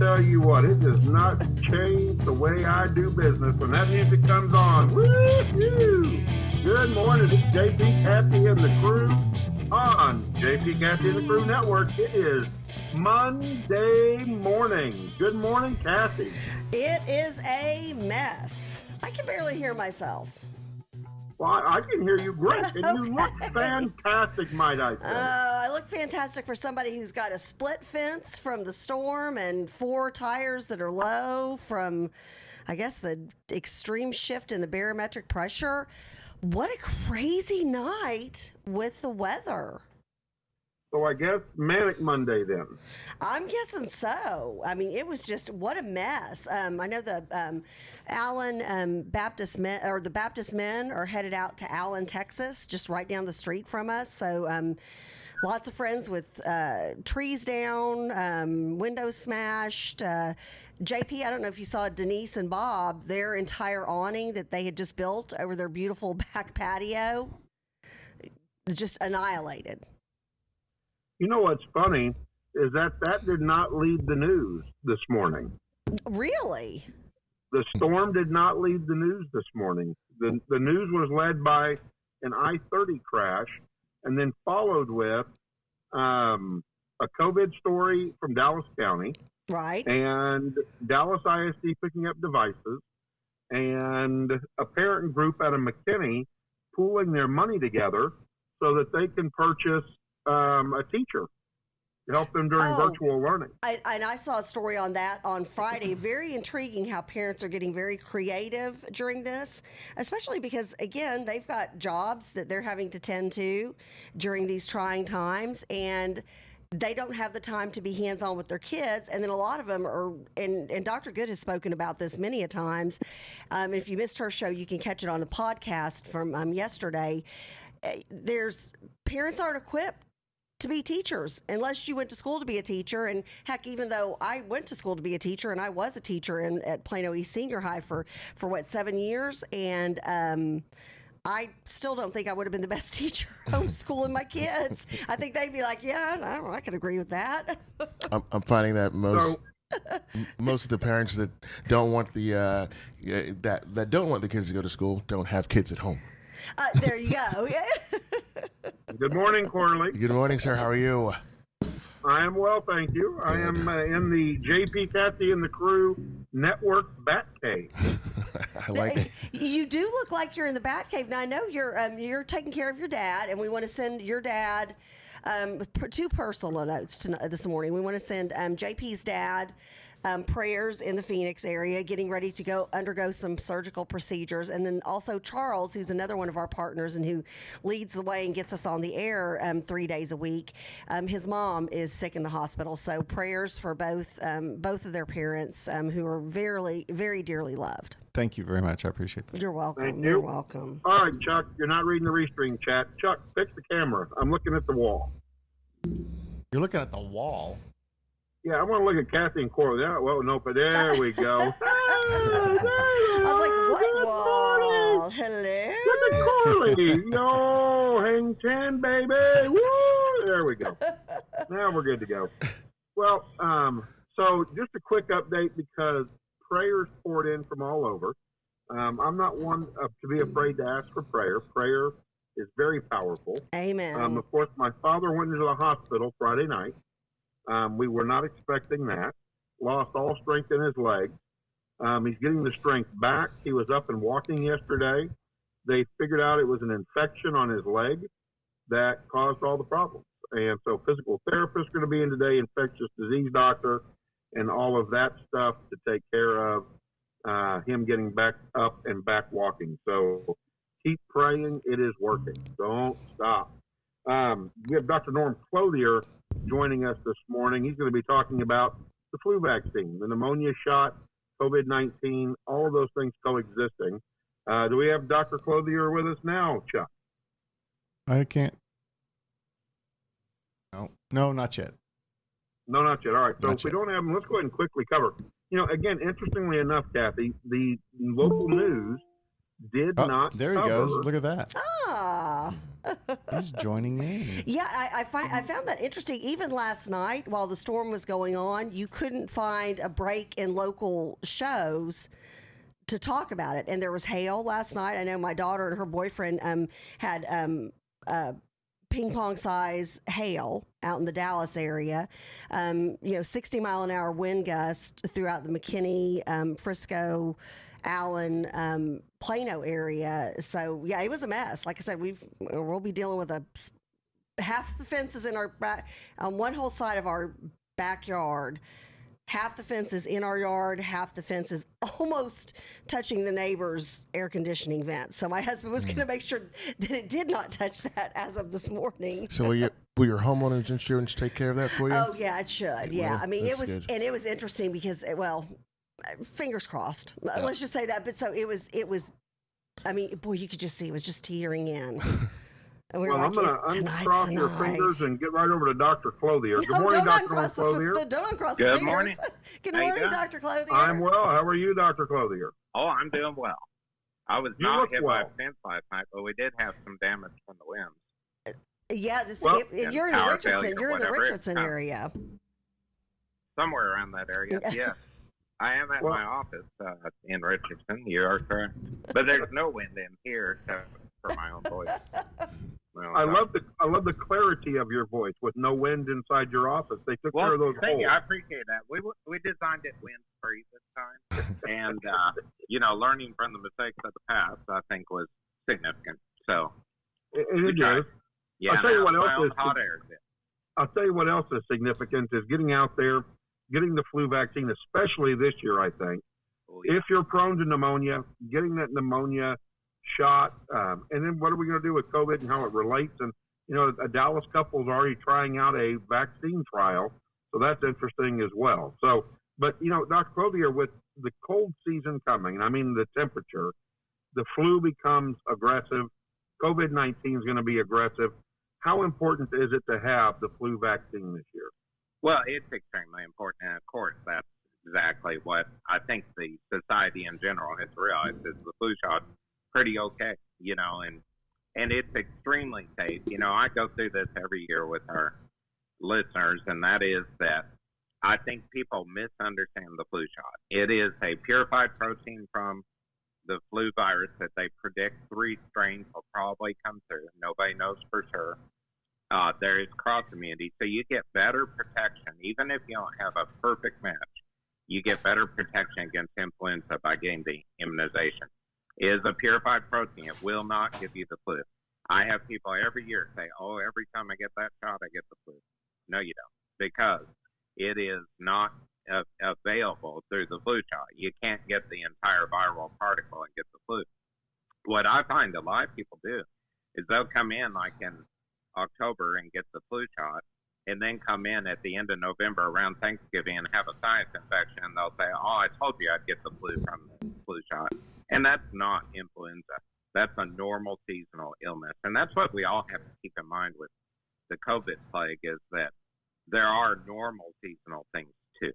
tell you what, it does not change the way I do business when that music comes on. Woo-hoo! Good morning, it's JP, Kathy, and the crew on JP, Kathy, and the Crew Network. It is Monday morning. Good morning, Kathy. It is a mess. I can barely hear myself. Well, I can hear you great, and you look fantastic, might I say. I look fantastic for somebody who's got a split fence from the storm and 4 tires that are low from, I guess, the extreme shift in the barometric pressure. What a crazy night with the weather. So I guess Manic Monday then. I'm guessing so. I mean, it was just, what a mess. I know the Allen Baptist men, or the Baptist men are headed out to Allen, Texas, just right down the street from us. So lots of friends with trees down, windows smashed. JP, I don't know if you saw Denise and Bob, their entire awning that they had just built over their beautiful back patio, just annihilated. You know what's funny is that did not lead the news this morning. Really? The storm did not lead the news this morning. The news was led by an I-30 crash and then followed with a COVID story from Dallas County. Right. And Dallas ISD picking up devices and a parent group out of McKinney pooling their money together so that they can purchase a teacher to help them during virtual learning. I saw a story on that on Friday. Very intriguing how parents are getting very creative during this, especially because, again, they've got jobs that they're having to tend to during these trying times, and they don't have the time to be hands-on with their kids. And then a lot of them are, and Dr. Good has spoken about this many a times. If you missed her show, you can catch it on the podcast from yesterday. Parents aren't equipped to be teachers unless you went to school to be a teacher. And heck, even though I went to school to be a teacher, and I was a teacher at Plano East Senior High for 7 years, and I still don't think I would have been the best teacher homeschooling my kids. I think they'd be like, yeah, I can agree with that. I'm finding that most of the parents that don't want the that don't want the kids to go to school don't have kids at home. There you go. Good morning, Corley. Good morning, sir. How are you? I am well, thank you. I am in the JP, Kathy, and the Crew Network Batcave. I like it. You do look like you're in the Batcave. Now, I know you're taking care of your dad, and we want to send your dad 2 personal notes this morning. We want to send JP's dad prayers in the Phoenix area, getting ready to undergo some surgical procedures. And then also Charles, who's another one of our partners and who leads the way and gets us on the air 3 days a week. His mom is sick in the hospital. So prayers for both of their parents who are very, very dearly loved. Thank you very much. I appreciate that. You're welcome. Thank you. You're welcome. All right, Chuck, you're not reading the restream chat. Chuck, fix the camera. I'm looking at the wall. You're looking at the wall. Yeah, I want to look at Kathy and Corley. Well, no, but there we go. I was like, what wall? Hello? Look at Corley. Yo, hang 10, baby. Woo! There we go. Now we're good to go. Well, so just a quick update because prayers poured in from all over. I'm not one to be afraid to ask for prayer. Prayer is very powerful. Amen. Of course, my father went into the hospital Friday night. We were not expecting that. Lost all strength in his legs. He's getting the strength back. He was up and walking yesterday. They figured out it was an infection on his leg that caused all the problems. And so physical therapists are going to be in today, infectious disease doctor, and all of that stuff to take care of him getting back up and back walking. So keep praying. It is working. Don't stop. We have Dr. Norm Clothier joining us this morning. He's going to be talking about the flu vaccine, the pneumonia shot, COVID-19, all of those things coexisting. Do we have Dr. Clothier with us now, Chuck? I can't. No, not yet. No, not yet. All right. So Not if we yet. don't have him, let's go ahead and quickly cover. Again, interestingly enough, Kathy, the local news did not There he cover goes. Look at that. Ah, He's joining in. Yeah, I found that interesting. Even last night, while the storm was going on, you couldn't find a break in local shows to talk about it. And there was hail last night. I know my daughter and her boyfriend had ping pong size hail out in the Dallas area. 60-mile-an-hour wind gust throughout the McKinney, Frisco, Allen, Plano area. So yeah, it was a mess. Like I said, we'll be dealing with half the fences in our back on one whole side of our backyard. Half the fence is in our yard, half the fence is almost touching the neighbor's air conditioning vent. So my husband was going to make sure that it did not touch that as of this morning. So will your homeowner's insurance take care of that for you? Oh yeah, it should. Yeah, will? I mean That's it was, good. and it was interesting because fingers crossed. Yeah. Let's just say that. But so it was. I mean, boy, you could just see it was just tearing in. And we were Well, I'm going to uncross your fingers and get right over to Dr. Clothier. Good morning, Dr. Clothier. Don't uncross the Good fingers. morning. Good How you morning, doing? Dr. Clothier. I'm well. How are you, Dr. Clothier? Oh, I'm doing well. I was You not look hit by a well. fence last night, but we did have some damage from the winds. Yeah, Well, you're in the power Richardson. failure, You're in the whatever. Richardson area. Somewhere around that area, yes. I am at Well- my office in Richardson. You are correct. But there's no wind in here except for my own voice. I love the clarity of your voice with no wind inside your office. They took care Well, of those thank holes. you. I appreciate that. We designed it wind-free this time. And, learning from the mistakes of the past, I think, was significant. So, It tried. is. yeah, I'll tell you now what my else own is- hot air is it. I'll tell you what else is significant is getting out there, getting the flu vaccine, especially this year, I think. Oh, yeah. If you're prone to pneumonia, getting that pneumonia shot, and then what are we going to do with COVID and how it relates? And, a Dallas couple is already trying out a vaccine trial, so that's interesting as well. So, but, Dr. Clothier, with the cold season coming, and I mean the temperature, the flu becomes aggressive. COVID-19 is going to be aggressive. How important is it to have the flu vaccine this year? Well, it's extremely important. And of course, that's exactly what I think the society in general has realized is the flu shot's pretty okay, and it's extremely safe. I go through this every year with our listeners, and that is that I think people misunderstand the flu shot. It is a purified protein from the flu virus that they predict 3 strains will probably come through. Nobody knows for sure. There is cross immunity, so you get better protection. Even if you don't have a perfect match, you get better protection against influenza by getting the immunization. It is a purified protein. It will not give you the flu. I have people every year say, oh, every time I get that shot, I get the flu. No, you don't, because it is not available through the flu shot. You can't get the entire viral particle and get the flu. What I find a lot of people do is they'll come in like in October and get the flu shot, and then come in at the end of November around Thanksgiving and have a sinus infection, and they'll say, oh, I told you I'd get the flu from the flu shot. And that's not influenza. That's a normal seasonal illness. And that's what we all have to keep in mind with the COVID plague, is that there are normal seasonal things too.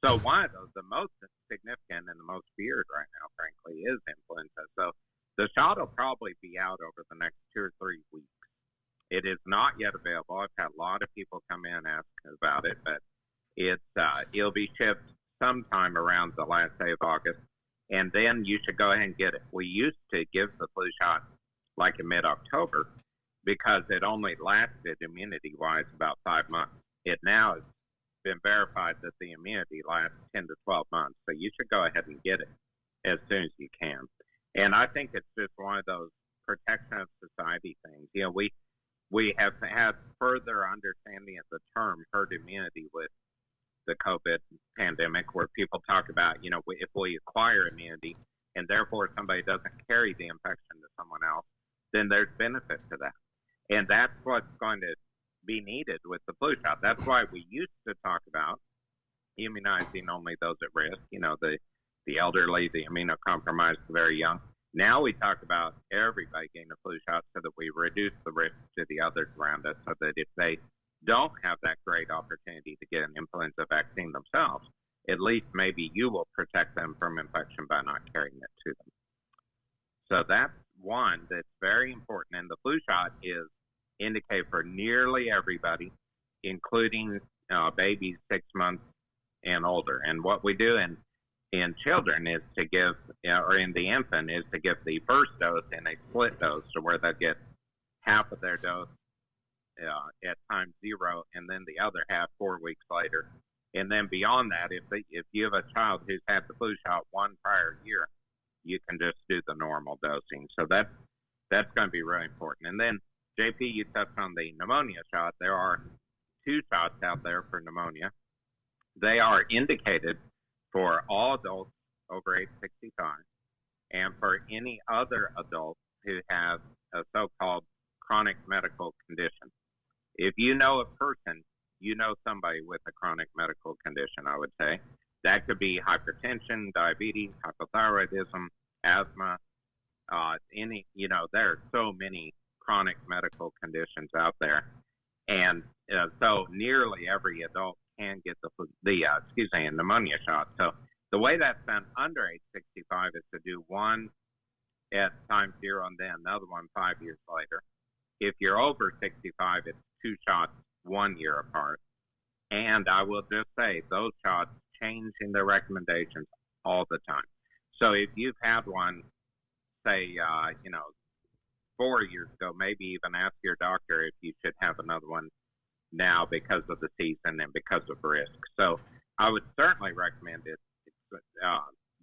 So one of those, the most significant and the most feared right now, frankly, is influenza. So the shot will probably be out over the next 2 or 3 weeks. It is not yet available. I've had a lot of people come in and ask about it, but it'll be shipped sometime around the last day of August, and then you should go ahead and get it. We used to give the flu shot like in mid-October because it only lasted immunity-wise about 5 months. It now has been verified that the immunity lasts 10 to 12 months, so you should go ahead and get it as soon as you can. And I think it's just one of those protection of society things. We have had further understanding of the term herd immunity with the COVID pandemic, where people talk about, if we acquire immunity and therefore somebody doesn't carry the infection to someone else, then there's benefit to that. And that's what's going to be needed with the flu shot. That's why we used to talk about immunizing only those at risk, the elderly, the immunocompromised, the very young. Now we talk about everybody getting a flu shot so that we reduce the risk to the others around us, so that if they don't have that great opportunity to get an influenza vaccine themselves, at least maybe you will protect them from infection by not carrying it to them. So that's one that's very important, and the flu shot is indicated for nearly everybody, including babies 6 months and older. And what we do in children is to give, or in the infant, is to give the first dose in a split dose, so where they get half of their dose at time 0, and then the other half 4 weeks later. And then beyond that, if you have a child who's had the flu shot one prior year, you can just do the normal dosing. So that's going to be really important. And then, JP, you touched on the pneumonia shot. There are 2 shots out there for pneumonia. They are indicated for all adults over age 65 and for any other adult who has a so-called chronic medical condition. If you know a person, you know somebody with a chronic medical condition, I would say. That could be hypertension, diabetes, hypothyroidism, asthma, there are so many chronic medical conditions out there. And so nearly every adult can get the pneumonia shot. So the way that's done under age 65 is to do one at time 0 and then another one 5 years later. If you're over 65, it's 2 shots 1 year apart. And I will just say those shots change in their recommendations all the time. So if you've had one, say, 4 years ago, maybe even ask your doctor if you should have another one now because of the season and because of risk. So I would certainly recommend it. It's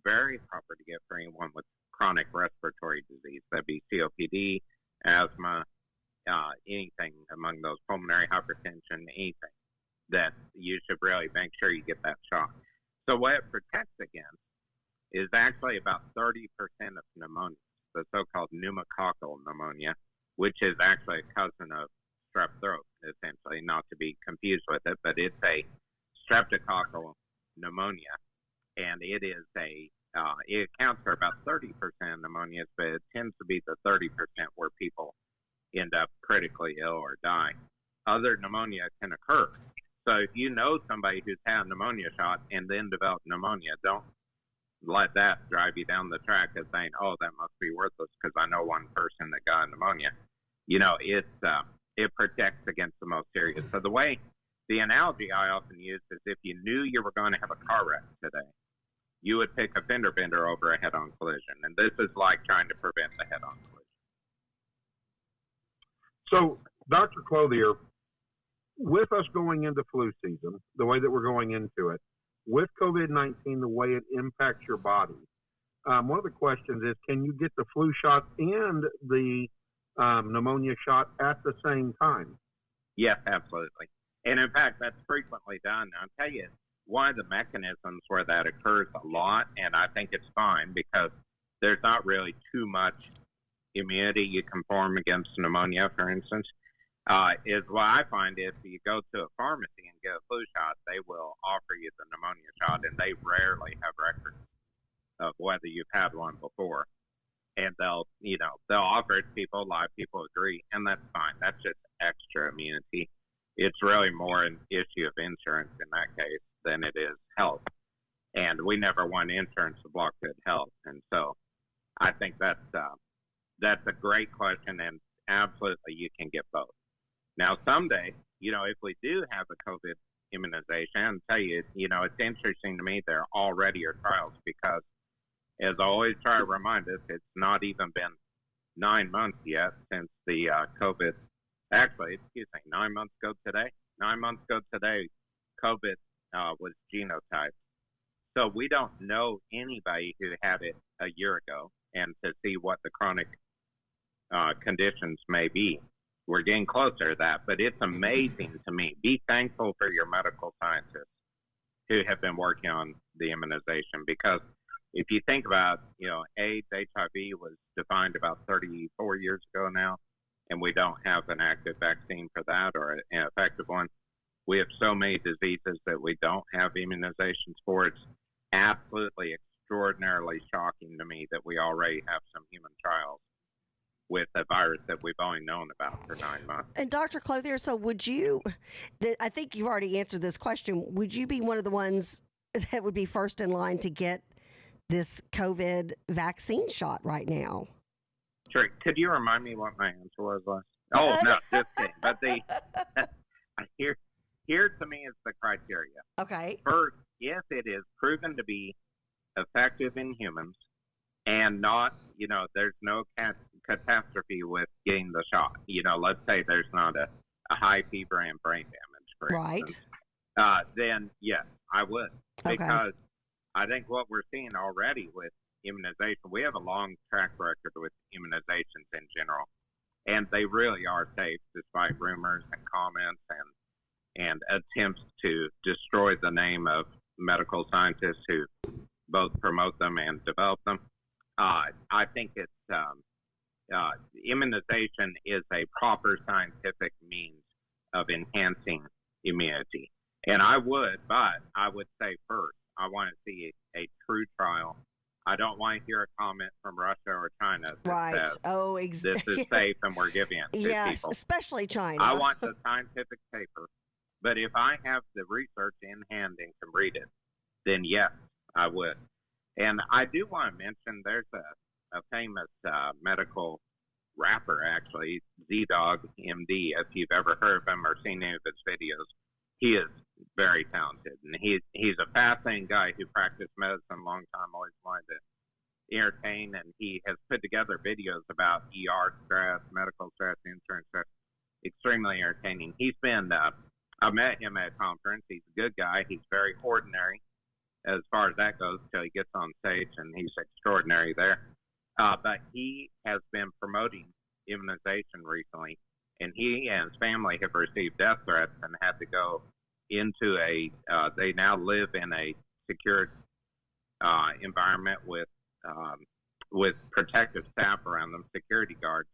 very proper to get for anyone with chronic respiratory disease. That'd be COPD, asthma, anything among those, pulmonary hypertension, anything, that you should really make sure you get that shot. So what it protects against is actually about 30% of pneumonia, the so-called pneumococcal pneumonia, which is actually a cousin of strep throat, essentially, not to be confused with it, but it's a streptococcal pneumonia, and it is it accounts for about 30% of pneumonias, but it tends to be the 30% where people end up critically ill or die. Other pneumonia can occur. So if you know somebody who's had a pneumonia shot and then developed pneumonia, don't let that drive you down the track of saying, oh, that must be worthless because I know one person that got pneumonia. It protects against the most serious. So the analogy I often use is if you knew you were going to have a car wreck today, you would pick a fender bender over a head-on collision. And this is like trying to prevent the head-on collision. So, Dr. Clothier, with us going into flu season, the way that we're going into it, with COVID-19, the way it impacts your body, one of the questions is, can you get the flu shot and the pneumonia shot at the same time? Yes, absolutely. And in fact, that's frequently done. I'll tell you, one of the mechanisms where that occurs a lot, and I think it's fine because there's not really too much immunity you can form against pneumonia, for instance, is what I find is if you go to a pharmacy and get a flu shot, they will offer you the pneumonia shot, and they rarely have records of whether you've had one before. And they'll offer it to people. A lot of people agree, and that's fine. That's just extra immunity. It's really more an issue of insurance in that case than it is health. And we never want insurance to block good health. And so I think that's a great question, and absolutely you can get both. Now, someday, if we do have a COVID immunization, I'll tell you, it's interesting to me there already are trials because, as I always try to remind us, it's not even been 9 months yet since the COVID, 9 months ago today. 9 months ago today, COVID was genotyped. So we don't know anybody who had it a year ago, and to see what the chronic conditions may be. We're getting closer to that, but it's amazing to me. Be thankful for your medical scientists who have been working on the immunization, because if you think about, AIDS, HIV was defined about 34 years ago now, and we don't have an active vaccine for that or an effective one. We have so many diseases that we don't have immunizations for. It's absolutely extraordinarily shocking to me that we already have some human trials with a virus that we've only known about for 9 months. And Dr. Clothier, so I think you've already answered this question, would you be one of the ones that would be first in line to get this COVID vaccine shot right now? Sorry, could you remind me what my answer was last? Oh, no, just kidding. But here to me is the criteria. Okay. First, if it is proven to be effective in humans and not, there's no catastrophe with getting the shot. Let's say there's not a high fever and brain damage, for instance. Then yes, I would. Okay. Because I think what we're seeing already with immunization, we have a long track record with immunizations in general, and they really are safe despite rumors and comments and attempts to destroy the name of medical scientists who both promote them and develop them. I think it's immunization is a proper scientific means of enhancing immunity. And I would say first, I want to see a true trial. I don't want to hear a comment from Russia or China that says, this is safe and we're giving it to people. Especially China. I want the scientific paper. But if I have the research in hand and can read it, then yes, I would. And I do want to mention there's a famous medical rapper, actually, Z-Dog MD, if you've ever heard of him or seen any of his videos. He is very talented, and he's a fascinating guy who practiced medicine a long time, always wanted to entertain, and he has put together videos about ER stress, medical stress, insurance stress, extremely entertaining. He's been, I met him at a conference. He's a good guy. He's very ordinary as far as that goes until he gets on stage, and he's extraordinary there. But he has been promoting immunization recently, and he and his family have received death threats and had to go into they now live in a secured environment with protective staff around them, security guards,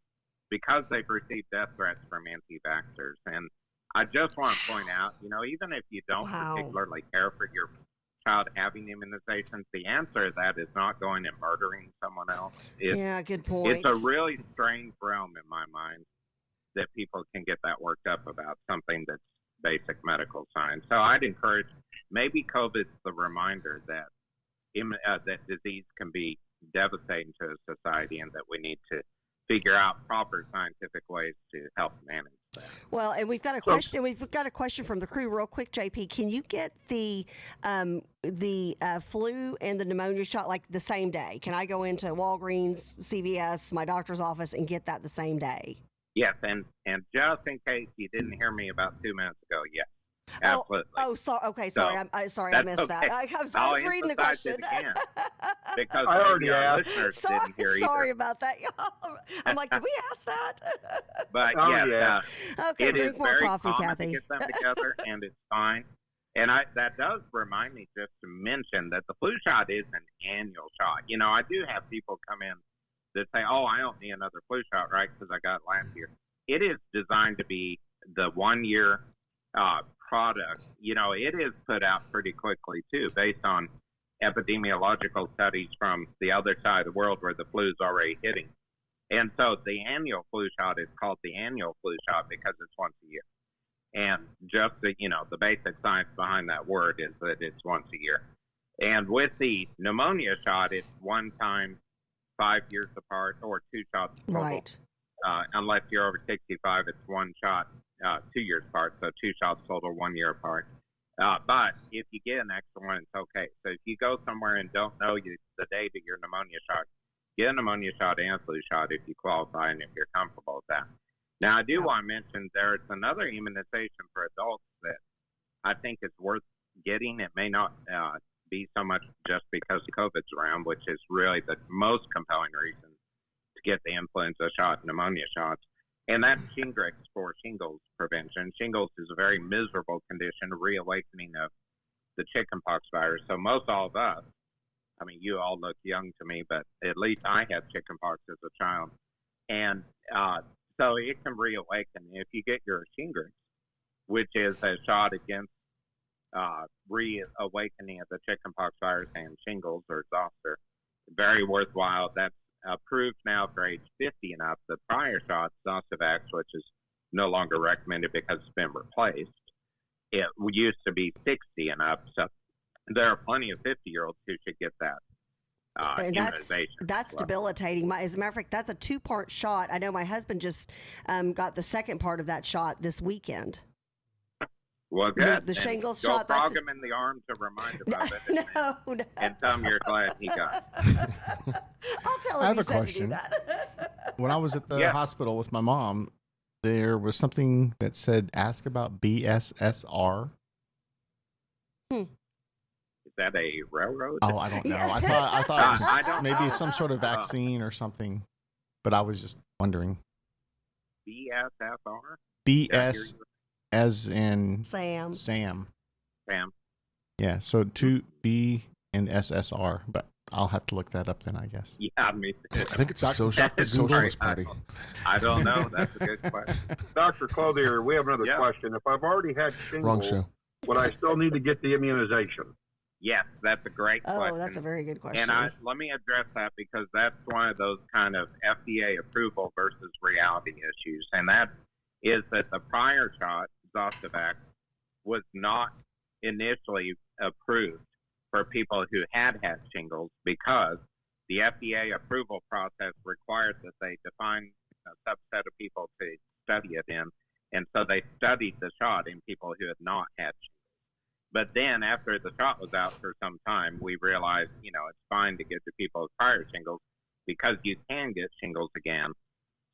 because they've received death threats from anti-vaxxers. And I just want to point out, even if you don't particularly care for your child having immunizations, the answer to that is not going and murdering someone else. Good point. It's a really strange realm in my mind that people can get that worked up about something that's basic medical science. So I'd encourage, maybe COVID's the reminder that that disease can be devastating to a society and that we need to figure out proper scientific ways to help manage that. Well, and we've got a question. We've got a question from the crew, real quick. JP, can you get the flu and the pneumonia shot like the same day? Can I go into Walgreens, CVS, my doctor's office, and get that the same day? Yes, and just in case you didn't hear me about 2 minutes ago, yes, absolutely. Sorry, I missed that. I was reading the question. Because I already asked. Listeners didn't hear either. Sorry about that, y'all. I'm like, did we ask that? But Okay, it drink is more very coffee, common Kathy. to get them together, and it's fine. And that does remind me just to mention that the flu shot is an annual shot. I do have people come in that say, oh, I don't need another flu shot, right, because I got it last year. It is designed to be the 1 year product. It is put out pretty quickly, too, based on epidemiological studies from the other side of the world where the flu is already hitting. And so the annual flu shot is called the annual flu shot because it's once a year. And just the basic science behind that word is that it's once a year. And with the pneumonia shot, it's one time 5 years apart, or two shots total. Right. Unless you're over 65, it's one shot 2 years apart, so two shots total 1 year apart. But if you get an extra one, it's okay. So if you go somewhere and don't know the date of your pneumonia shot, get a pneumonia shot and flu shot if you qualify and if you're comfortable with that. Now, I do want to mention there's another immunization for adults that I think is worth getting. It may not be so much just because COVID's around, which is really the most compelling reason to get the influenza shot and pneumonia shots. And that's Shingrix for shingles prevention. Shingles is a very miserable condition, a reawakening of the chickenpox virus. So most all of us, I mean, you all look young to me, but at least I had chickenpox as a child. And so it can reawaken. If you get your Shingrix, which is a shot against reawakening of the chickenpox virus and shingles or zoster, very worthwhile. That's approved now for age 50 and up. The prior shot, Zostavax, which is no longer recommended because it's been replaced, it used to be 60 and up. So there are plenty of 50-year-olds who should get that. And immunization. that's debilitating. As a matter of fact, that's a 2-part shot. I know my husband just got the second part of that shot this weekend. Well, good. The shingles go shot. Frog him in the arm to remind him of it. No. And tell him you're glad he got it. I'll tell him I have he a said to do question. that. When I was at the hospital with my mom, there was something that said, ask about BSSR. Is that a railroad? Oh, I don't know. Yeah. I thought it I was don't maybe know. some sort of vaccine or something, but I was just wondering. BSFR? BS as in Sam. Sam. Sam. Yeah, so 2B and SSR, but I'll have to look that up then, I guess. Yeah, me too. I think it's a Dr. socialist party. I don't know. That's a good question. Dr. Clothier, we have another Yeah. question. If I've already had Wrong shingles, show. would I still need to get the immunization? Yes, that's a great question. Oh, that's a very good question. And let me address that because that's one of those kind of FDA approval versus reality issues. And that is that the prior shot, Zostavax, was not initially approved for people who had shingles because the FDA approval process required that they define a subset of people to study it in. And so they studied the shot in people who had not had shingles. But then after the shot was out for some time, we realized, it's fine to get to people with prior shingles because you can get shingles again.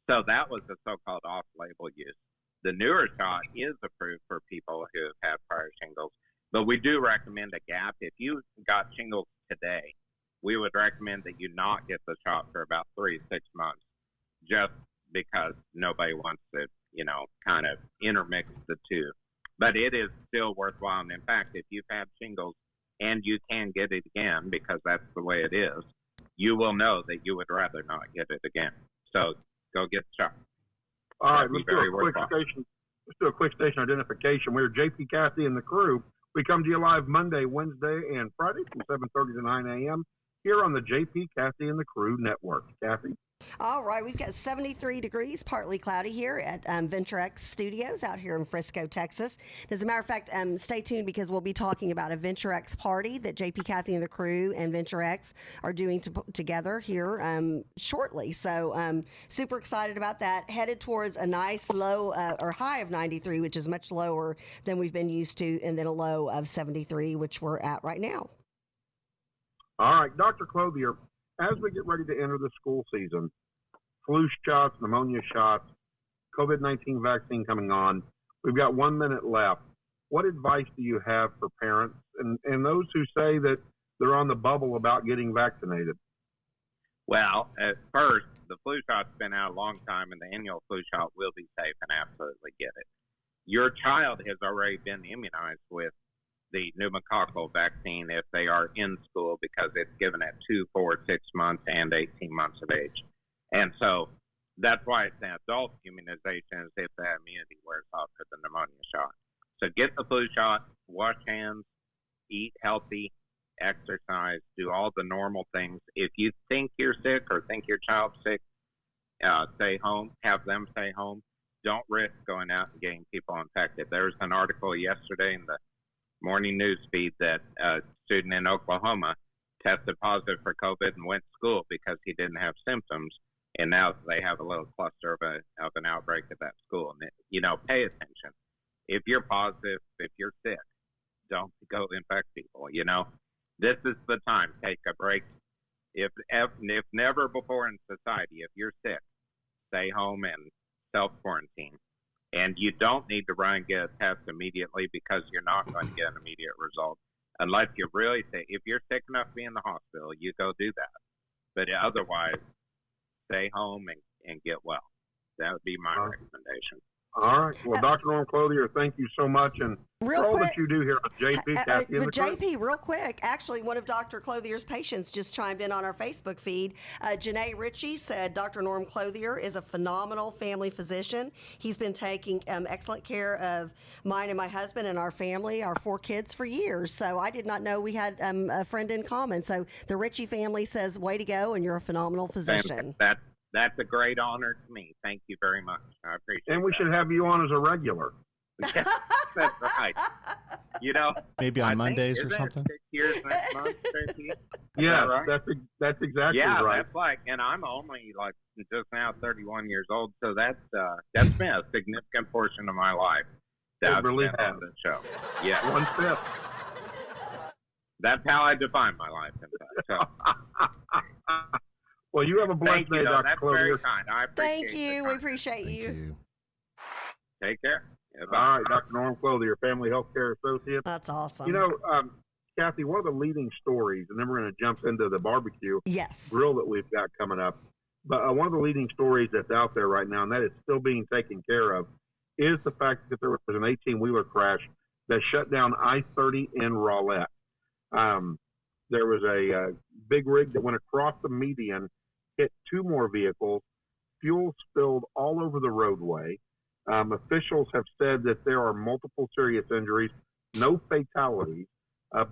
So that was the so-called off-label use. The newer shot is approved for people who have had prior shingles, but we do recommend a gap. If you got shingles today, we would recommend that you not get the shot for about 3 to 6 months, just because nobody wants to, kind of intermix the two. But it is still worthwhile. And in fact, if you've had shingles and you can get it again, because that's the way it is, you will know that you would rather not get it again. So go get the shot. All right, That'd be let's do very a quick worthwhile. station. Let's do a quick station identification. We're JP, Kathy, and the crew. We come to you live Monday, Wednesday, and Friday from 7:30 to 9 a.m. here on the JP, Kathy, and the Crew Network. Kathy? All right, we've got 73 degrees, partly cloudy here at VentureX Studios out here in Frisco, Texas. As a matter of fact, stay tuned because we'll be talking about a VentureX party that JP, Kathy, and the crew and VentureX are doing together here shortly. So super excited about that. Headed towards a nice low or high of 93, which is much lower than we've been used to, and then a low of 73, which we're at right now. All right, Dr. Clothier, as we get ready to enter the school season, flu shots, pneumonia shots, COVID-19 vaccine coming on, we've got 1 minute left. What advice do you have for parents and those who say that they're on the bubble about getting vaccinated? Well, at first, the flu shot's been out a long time, and the annual flu shot will be safe and absolutely get it. Your child has already been immunized with the pneumococcal vaccine if they are in school because it's given at 2, 4, 6 months and 18 months of age. And so that's why it's an adult immunization is if that immunity wears off for the pneumonia shot. So get the flu shot, wash hands, eat healthy, exercise, do all the normal things. If you think you're sick or think your child's sick, stay home, have them stay home. Don't risk going out and getting people infected. There was an article yesterday in the morning news feed that a student in Oklahoma tested positive for COVID and went to school because he didn't have symptoms. And now they have a little cluster of an outbreak at that school. And, pay attention. If you're positive, if you're sick, don't go infect people. This is the time. Take a break. If never before in society, if you're sick, stay home and self-quarantine. And you don't need to run and get a test immediately because you're not going to get an immediate result. Unless you're really sick. If you're sick enough to be in the hospital, you go do that. But otherwise, stay home and get well. That would be my recommendation. All right. Well, Dr. Norm Clothier, thank you so much. And Real for all quick, that you do here on JP, Kathy, and the crew. JP, real quick, actually, one of Dr. Clothier's patients just chimed in on our Facebook feed. Janae Ritchie said Dr. Norm Clothier is a phenomenal family physician. He's been taking excellent care of mine and my husband and our family, our 4 kids, for years. So I did not know we had a friend in common. So the Ritchie family says, way to go, and you're a phenomenal physician. That's a great honor to me. Thank you very much. I appreciate it. And we should have you on as a regular. That's right. You know, Maybe on Mondays or isn't it something. 6 years next month, JP? Yeah, right? that's exactly Yeah, right. that's like, and I'm only like just now 31 years old, so that's been a significant portion of my life. That's really been has. on the show. Yeah, 1/5. that's how I define my life. In fact. So, Well, you have a blessed thank day, you, though. Dr. That's Clothier. very kind. I appreciate Thank you. the We time. appreciate Thank you. you. Take care. Yeah, bye. All right, Dr. Norm Clothier, Family Healthcare Associate. That's awesome. You know, Kathy, one of the leading stories, and then we're going to jump into the barbecue yes. grill that we've got coming up. But one of the leading stories that's out there right now, and that is still being taken care of, is the fact that there was an 18-wheeler crash that shut down I-30 in Rowlett. There was a big rig that went across the median, hit two more vehicles. Fuel spilled all over the roadway. Officials have said that there are multiple serious injuries, no fatalities.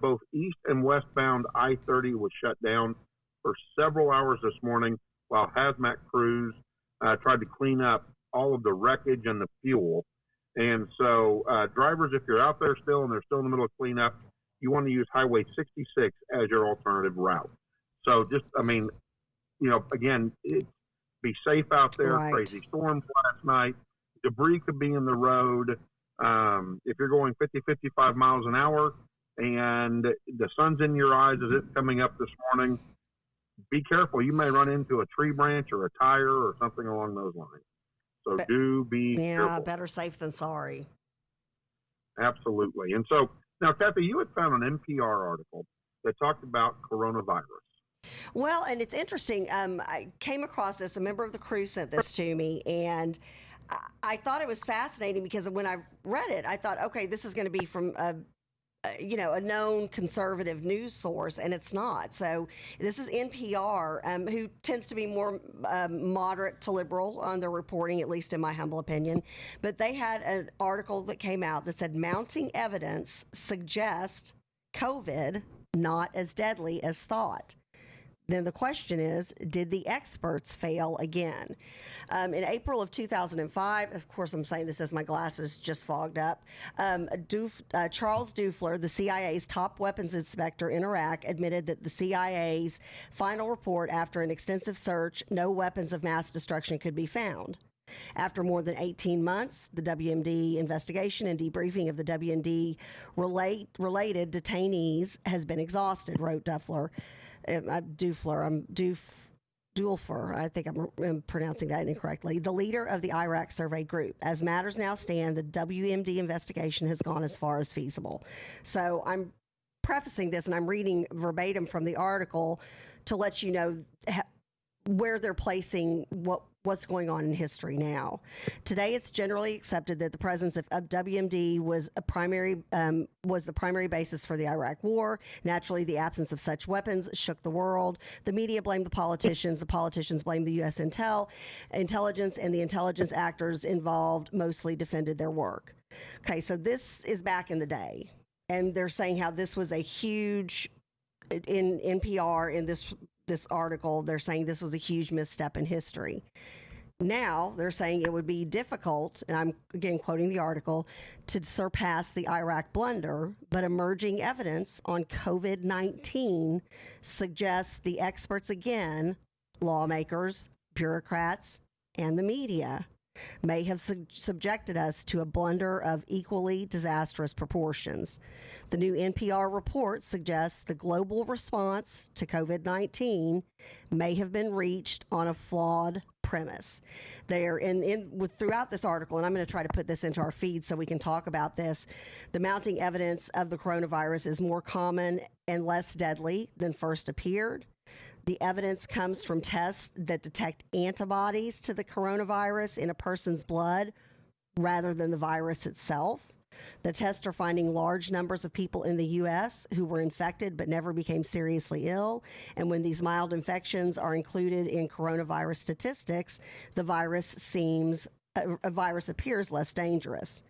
Both east and westbound I-30 was shut down for several hours this morning while hazmat crews tried to clean up all of the wreckage and the fuel. And so drivers, if you're out there still and they're still in the middle of cleanup, you want to use Highway 66 as your alternative route. So just, I mean, you know, again, be safe out there. Right. Crazy storms last night. Debris could be in the road. If you're going 50, 55 miles an hour and the sun's in your eyes as it's coming up this morning, be careful. You may run into a tree branch or a tire or something along those lines. So do be careful. Better safe than sorry. Absolutely. And so now, Kathy, you had found an NPR article that talked about coronavirus. Well, and it's interesting. I came across this. A member of the crew sent this to me, and I thought it was fascinating because when I read it, I thought, okay, this is going to be from a known conservative news source, and it's not. So this is NPR, who tends to be more moderate to liberal on their reporting, at least in my humble opinion. But they had an article that came out that said mounting evidence suggests COVID not as deadly as thought. Then the question is, did the experts fail again? In April of 2005, of course, I'm saying this as my glasses just fogged up, Charles Dufler, the CIA's top weapons inspector in Iraq, admitted that the CIA's final report after an extensive search, no weapons of mass destruction could be found. After more than 18 months, the WMD investigation and debriefing of the WMD related detainees has been exhausted, wrote Dufler. Dulfer, I think I'm pronouncing that incorrectly, the leader of the Iraq Survey Group. As matters now stand, the WMD investigation has gone as far as feasible. So I'm prefacing this, and I'm reading verbatim from the article to let you know where they're placing what's going on in history now. Today, it's generally accepted that the presence of WMD was the primary basis for the Iraq War. Naturally, the absence of such weapons shook the world. The media blamed the politicians blamed the U.S. intelligence, and the intelligence actors involved mostly defended their work. Okay, so this is back in the day, and they're saying how this was a huge, in NPR, in this article, they're saying this was a huge misstep in history. Now they're saying it would be difficult, and I'm again quoting the article, to surpass the Iraq blunder, but emerging evidence on COVID-19 suggests the experts again, lawmakers, bureaucrats, and the media may have subjected us to a blunder of equally disastrous proportions. The new NPR report suggests the global response to COVID-19 may have been reached on a flawed premise. They're throughout this article, and I'm going to try to put this into our feed so we can talk about this. The mounting evidence of the coronavirus is more common and less deadly than first appeared. The evidence comes from tests that detect antibodies to the coronavirus in a person's blood rather than the virus itself. The tests are finding large numbers of people in the U.S. who were infected but never became seriously ill. And when these mild infections are included in coronavirus statistics, the virus appears less dangerous.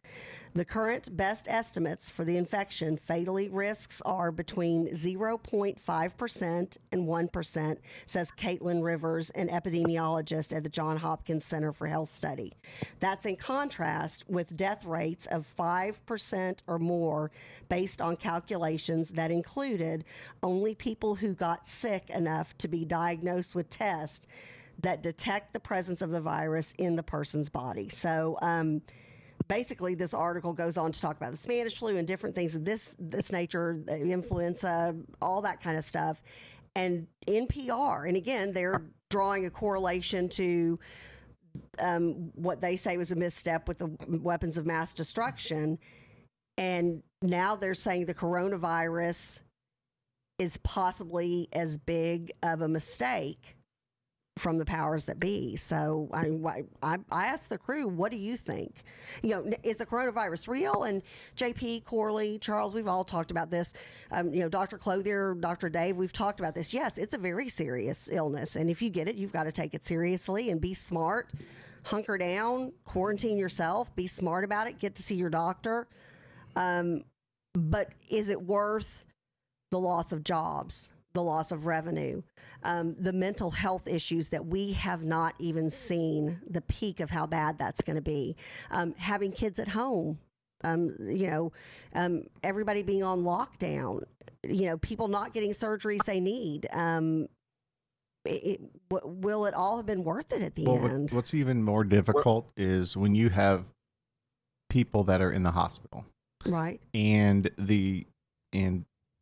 The current best estimates for the infection fatally risks are between 0.5% and 1%, says Caitlin Rivers, an epidemiologist at the Johns Hopkins Center for Health Study. That's in contrast with death rates of 5% or more based on calculations that included only people who got sick enough to be diagnosed with tests that detect the presence of the virus in the person's body. So, basically, this article goes on to talk about the Spanish flu and different things of this nature, the influenza, all that kind of stuff. And NPR, and again, they're drawing a correlation to what they say was a misstep with the weapons of mass destruction. And now they're saying the coronavirus is possibly as big of a mistake from the powers that be. So I asked the crew, what do you think? Is the coronavirus real? And JP, Corley, Charles, we've all talked about this. Dr. Clothier, Dr. Dave, we've talked about this. Yes, it's a very serious illness. And if you get it, you've got to take it seriously and be smart. Hunker down, quarantine yourself, be smart about it, get to see your doctor. But is it worth the loss of jobs, the loss of revenue, the mental health issues that we have not even seen the peak of how bad that's going to be, having kids at home, everybody being on lockdown, people not getting surgeries they need. Will it all have been worth it at the end? What's even more difficult is when you have people that are in the hospital, right? And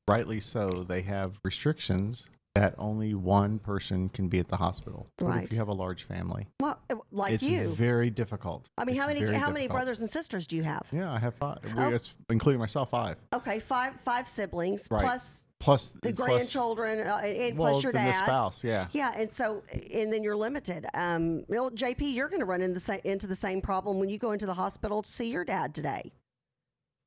rightly so, they have restrictions that only one person can be at the hospital. Right. If you have a large family, well, like it's very difficult. I mean, how many brothers and sisters do you have? Yeah, I have 5. It's including myself, 5. Okay, five siblings, right. plus the grandchildren, and plus your dad, the spouse. Yeah, and so then you're limited. JP, you're going to run into the same problem when you go into the hospital to see your dad today.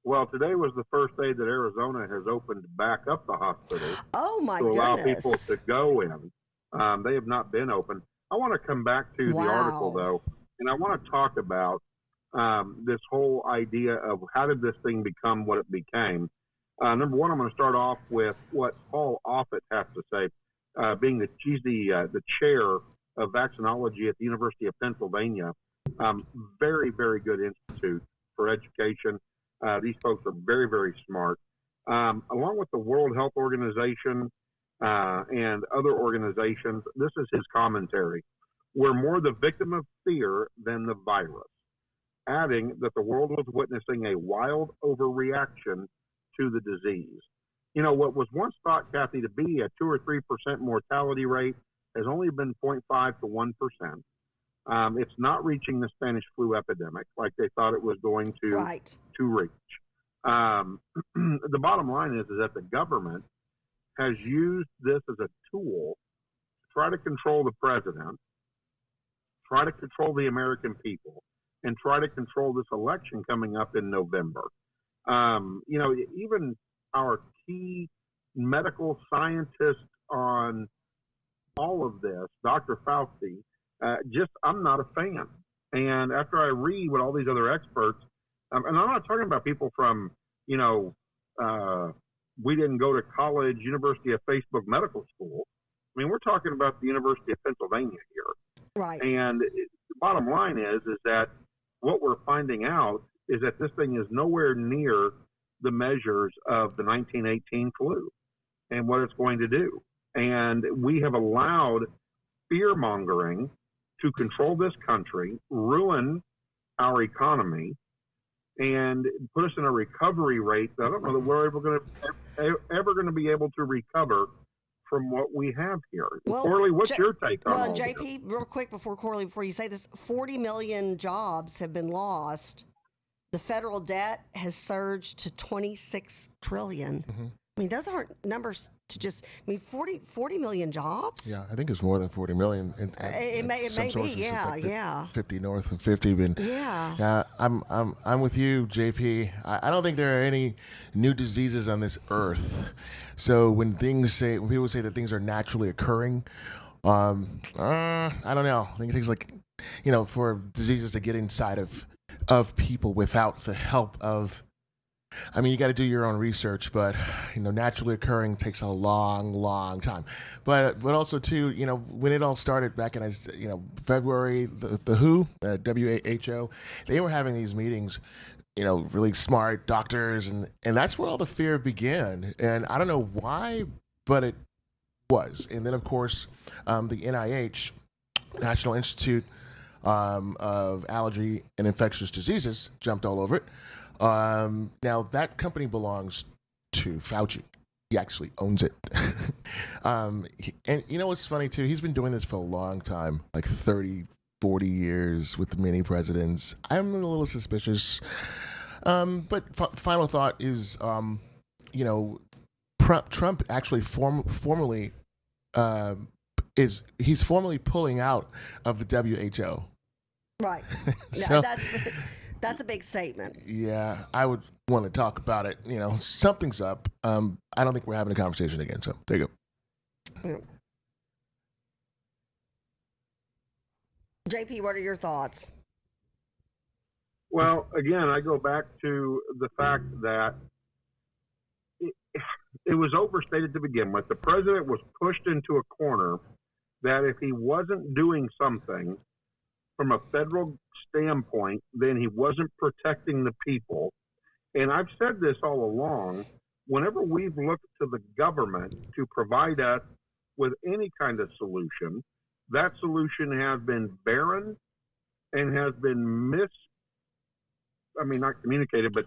Well, today was the first day that Arizona has opened back up the hospital. Oh, my goodness. To allow goodness. people to go in. They have not been open. I want to come back to the article, though, and I want to talk about this whole idea of how did this thing become what it became. Number one, I'm going to start off with what Paul Offit has to say, being she's the chair of vaccinology at the University of Pennsylvania. Very, very good institute for education. These folks are very, very smart. Along with the World Health Organization and other organizations, this is his commentary. We're more the victim of fear than the virus, adding that the world was witnessing a wild overreaction to the disease. What was once thought, Kathy, to be a 2 or 3% mortality rate has only been 0.5 to 1%. It's not reaching the Spanish flu epidemic like they thought it was going to reach. The bottom line is that the government has used this as a tool to try to control the president, try to control the American people, and try to control this election coming up in November. Even our key medical scientist on all of this, Dr. Fauci, I'm not a fan. And after I read what all these other experts, and I'm not talking about people from, we didn't go to college, University of Facebook Medical School. I mean, we're talking about the University of Pennsylvania here. Right. And the bottom line is that what we're finding out is that this thing is nowhere near the measures of the 1918 flu and what it's going to do. And we have allowed fear-mongering to control this country, ruin our economy, and put us in a recovery rate that I don't know that we're ever going to be able to recover from what we have here. Well, Corley, what's your take on all JP, real quick before you say this, 40 million jobs have been lost. The federal debt has surged to 26 trillion. Mm-hmm. I mean, those aren't numbers to just, 40 million jobs? Yeah, I think it's more than 40 million. It may be, yeah. 50 north of 50. But yeah. I'm with you, JP. I don't think there are any new diseases on this earth. So when people say that things are naturally occurring, I don't know. I think it takes for diseases to get inside of of people without the help of. I mean, you got to do your own research, but naturally occurring takes a long, long time. But also too, when it all started back in February, the WHO, WHO, they were having these meetings. Really smart doctors, and that's where all the fear began. And I don't know why, but it was. And then of course, the NIH, National Institute of Allergy and Infectious Diseases, jumped all over it. Now that company belongs to Fauci. He actually owns it. And what's funny too? He's been doing this for a long time, like 30, 40 years with many presidents. I'm a little suspicious. But final thought is, Trump actually formally he's formally pulling out of the WHO. Right. So, that's a big statement. Yeah, I would want to talk about it. Something's up. I don't think we're having a conversation again. So there you go. Yeah. JP, what are your thoughts? Well, again, I go back to the fact that it was overstated to begin with. The president was pushed into a corner that if he wasn't doing something from a federal standpoint, then he wasn't protecting the people. And I've said this all along. Whenever we've looked to the government to provide us with any kind of solution, that solution has been barren and has been not communicated, but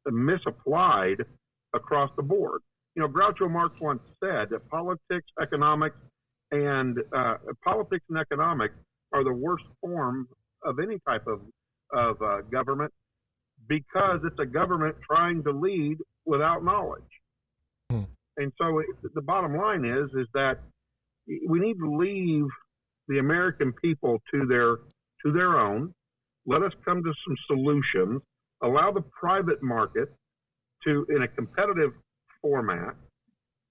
misapplied across the board. Groucho Marx once said that politics and economics are the worst form of any type of government, because it's a government trying to lead without knowledge. And so the bottom line is that we need to leave the American people to their own. Let us come to some solutions. Allow the private market to, in a competitive format,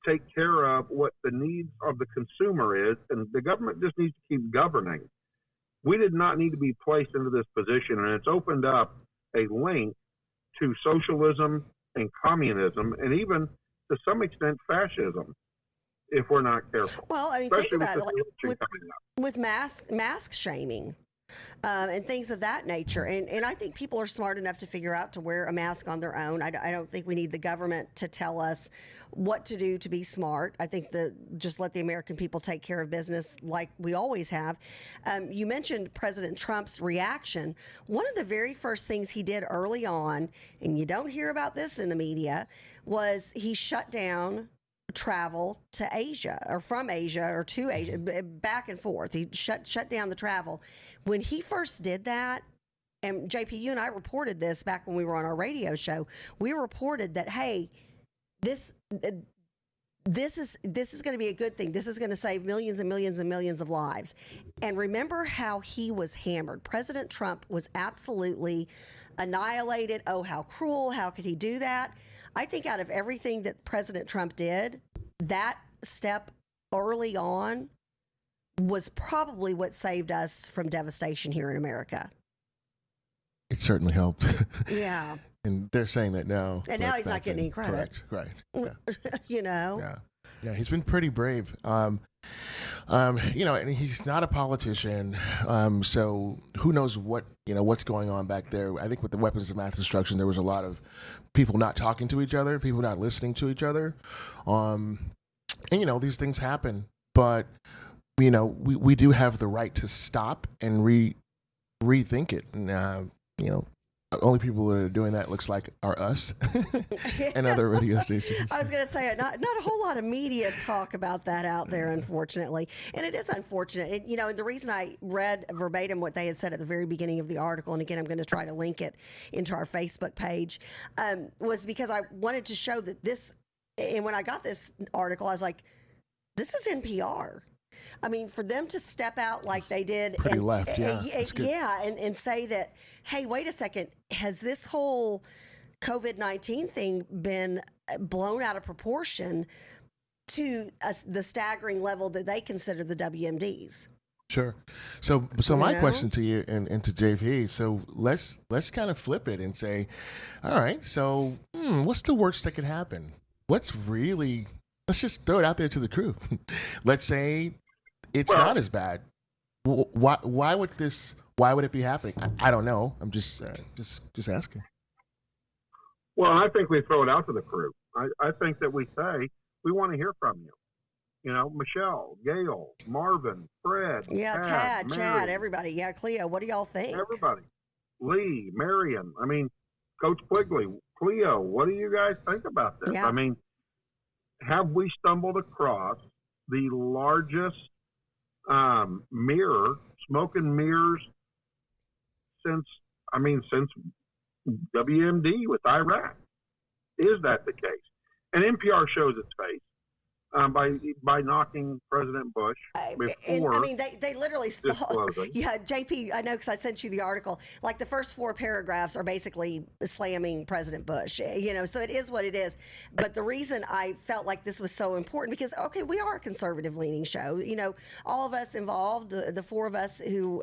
take care of what the needs of the consumer is, and the government just needs to keep governing. We did not need to be placed into this position, and it's opened up a link to socialism and communism, and even to some extent fascism, if we're not careful. Well, I mean, Especially think about it, with this election coming up. with mask shaming. And things of that nature. And I think people are smart enough to figure out to wear a mask on their own. I don't think we need the government to tell us what to do to be smart. I think just let the American people take care of business like we always have. You mentioned President Trump's reaction. One of the very first things he did early on, and you don't hear about this in the media, was he shut down travel to Asia, or from Asia, or to Asia, back and forth. He shut down the travel. When he first did that, and JP, you and I reported this back when we were on our radio show, we reported that, hey, this is going to be a good thing. This is going to save millions and millions and millions of lives. And remember how he was hammered. President Trump was absolutely annihilated. Oh, how cruel. How could he do that? I think out of everything that President Trump did, that step early on was probably what saved us from devastation here in America. It certainly helped. Yeah. And they're saying that now. And now he's not getting any credit. Correct. Yeah. Yeah, he's been pretty brave. And he's not a politician. So who knows what's going on back there. I think with the weapons of mass destruction, there was a lot of people not talking to each other, people not listening to each other. And these things happen, but we do have the right to stop and rethink it. And only people that are doing that looks like are us and other radio stations. I was going to say, not a whole lot of media talk about that out there, unfortunately. And it is unfortunate. And the reason I read verbatim what they had said at the very beginning of the article, and again, I'm going to try to link it into our Facebook page, was because I wanted to show that this, and when I got this article, I was like, this is NPR. I mean, for them to step out like they did, pretty left, yeah, and say that, hey, wait a second, has this whole COVID-19 thing been blown out of proportion to the staggering level that they consider the WMDs? Sure. So my know? question to you and to JV. So let's kind of flip it and say, all right. So what's the worst that could happen? What's really? Let's just throw it out there to the crew. Let's say it's Well- not as bad. Why would this? Why would it be happening? I don't know. I'm just asking. Well, I think we throw it out to the crew. I think that we say, we want to hear from you. You know, Michelle, Gail, Marvin, Fred, Yeah, Tad, Mary, Chad, everybody. Yeah, Cleo, what do y'all think? everybody. Lee, Marion, I mean, Coach Quigley, Cleo, what do you guys think about this? Yeah. I mean, have we stumbled across the largest smoke and mirrors since WMD with Iraq? Is that the case? And NPR shows its face by knocking President Bush And, before I mean, they literally. disclosing. Yeah, JP, I know because I sent you the article. Like the first 4 paragraphs are basically slamming President Bush. You know, so it is what it is. But the reason I felt like this was so important because we are a conservative-leaning show. You know, all of us involved, the 4 of us who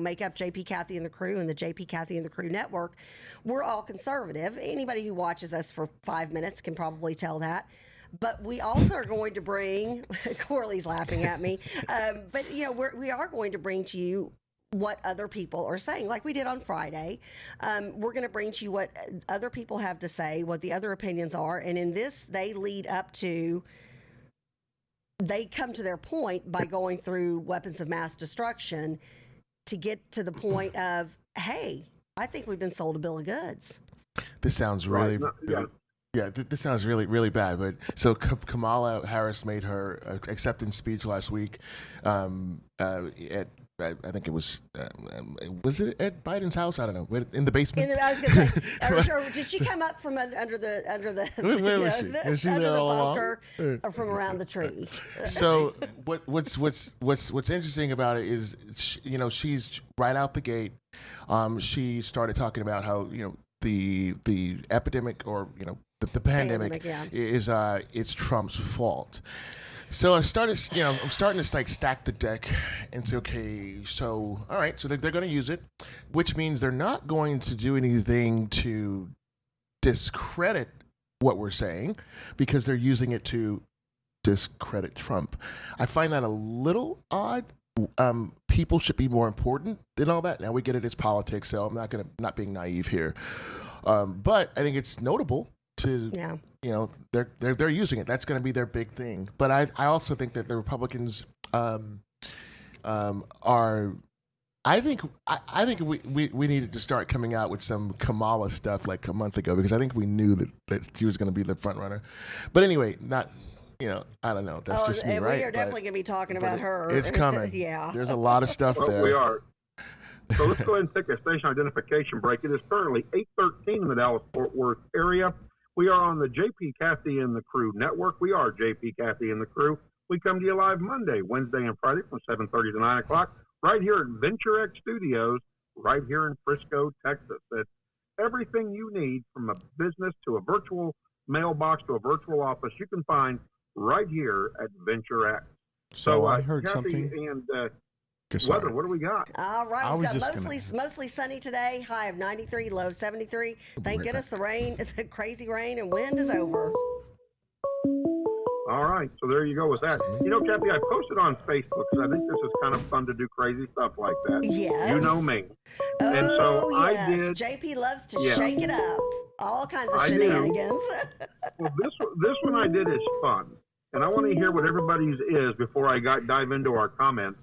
make up JP, Kathy, and the Crew and the JP, Kathy, and the Crew network, we're all conservative. Anybody who watches us for 5 minutes can probably tell that. But we also are going to bring, Corley's laughing at me, but we are going to bring to you what other people are saying, like we did on Friday. We're going to bring to you what other people have to say, what the other opinions are, and in this, they come to their point by going through weapons of mass destruction to get to the point of, hey, I think we've been sold a bill of goods. This sounds really. Right. No, Yeah, this sounds really, really bad. But so Kamala Harris made her acceptance speech last week. I think it was it at Biden's house? I don't know. In the basement. I was going to say, or did she come up from under the Where was she? Was she under there the all along? bunker or from around the tree? So what's interesting about it is, she's right out the gate. She started talking about how the epidemic or the pandemic yeah. is it's Trump's fault. So I'm starting to like stack the deck and say, okay, so all right, so they're going to use it, which means they're not going to do anything to discredit what we're saying because they're using it to discredit Trump. I find that a little odd. People should be more important than all that. Now we get it as politics, so I'm not being naive here. But I think it's notable to they're using it. That's going to be their big thing. But I also think that the Republicans are. I think we needed to start coming out with some Kamala stuff like a month ago because I think we knew that she was going to be the front runner. But anyway, not. I don't know. That's just me, and right? we are definitely going to be talking about her. It's coming. Yeah. There's a lot of stuff there. We are. So let's go ahead and take a station identification break. It is currently 8:13 in the Dallas-Fort Worth area. We are on the JP, Kathy, and the Crew network. We are JP, Kathy, and the Crew. We come to you live Monday, Wednesday, and Friday from 7:30 to 9 o'clock right here at Venture X Studios, right here in Frisco, Texas. It's everything you need from a business to a virtual mailbox to a virtual office you can find right here at Venture X. So I heard Kathy something. and Sorry. weather, what do we got? All right, I we've was got just mostly sunny today, high of 93, low of 73. Thank goodness the crazy rain and wind is over. All right, so there you go with that. Kathy, I posted on Facebook because I think this is kind of fun to do crazy stuff like that. Yes. You know me. Oh, And so yes. I did. JP loves to Yeah. shake it up. All kinds of I do. shenanigans. Well, this one I did is fun, and I want to hear what everybody's is before I dive into our comments.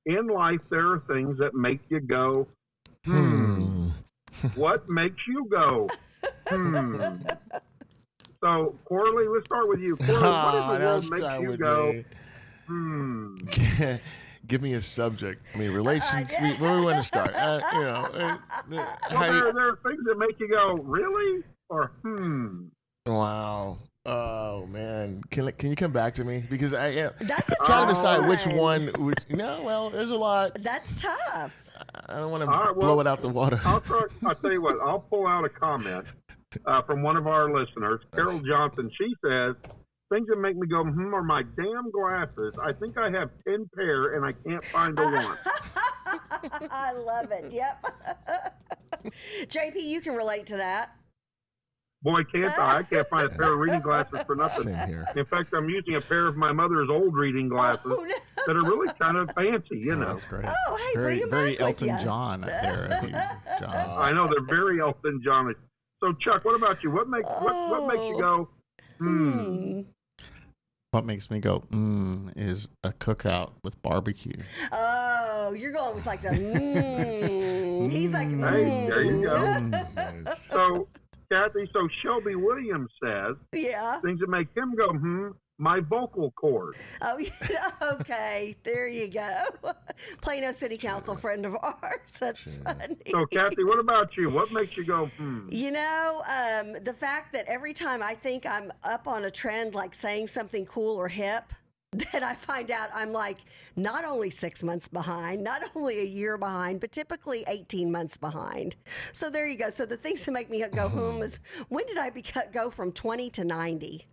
In life, there are things that make you go, What makes you go, So, Corley, let's start with you. Corley, what in the world makes you go, Give me a subject. I mean, relations. Where we want to start? Well, there are things that make you go, really? Or, Wow. Oh man, can you come back to me because That's trying to decide which one. one. There's a lot. That's tough. I don't want to All right, blow it out the water. I'll tell you what, I'll pull out a comment from one of our listeners, Carol Johnson. She says, things that make me go, are my damn glasses. I think I have 10 pair and I can't find the one. I love it. Yep. JP, you can relate to that. Boy, can't I? I can't find a pair of reading glasses for nothing. Same here. In fact, I'm using a pair of my mother's old reading glasses Oh, no. that are really kind of fancy, you Oh, know. that's great. Oh, hey, bring very, him very back with Elton ya. John there, John. I know they're very Elton John. So, Chuck, what about you? What makes you go, What makes me go, is a cookout with barbecue. Oh, you're going with like the He's like, Hey, there you go. Nice. So, Kathy, so Shelby Williams says Yeah. things that make him go, my vocal cord. Oh, yeah. Okay. There you go. Plano City Council friend of ours. That's funny. So, Kathy, what about you? What makes you go, You know, the fact that every time I think I'm up on a trend, like saying something cool or hip, then I find out I'm like not only 6 months behind, not only a year behind, but typically 18 months behind. So there you go. So the things that make me go, is when did I go from 20 to 90?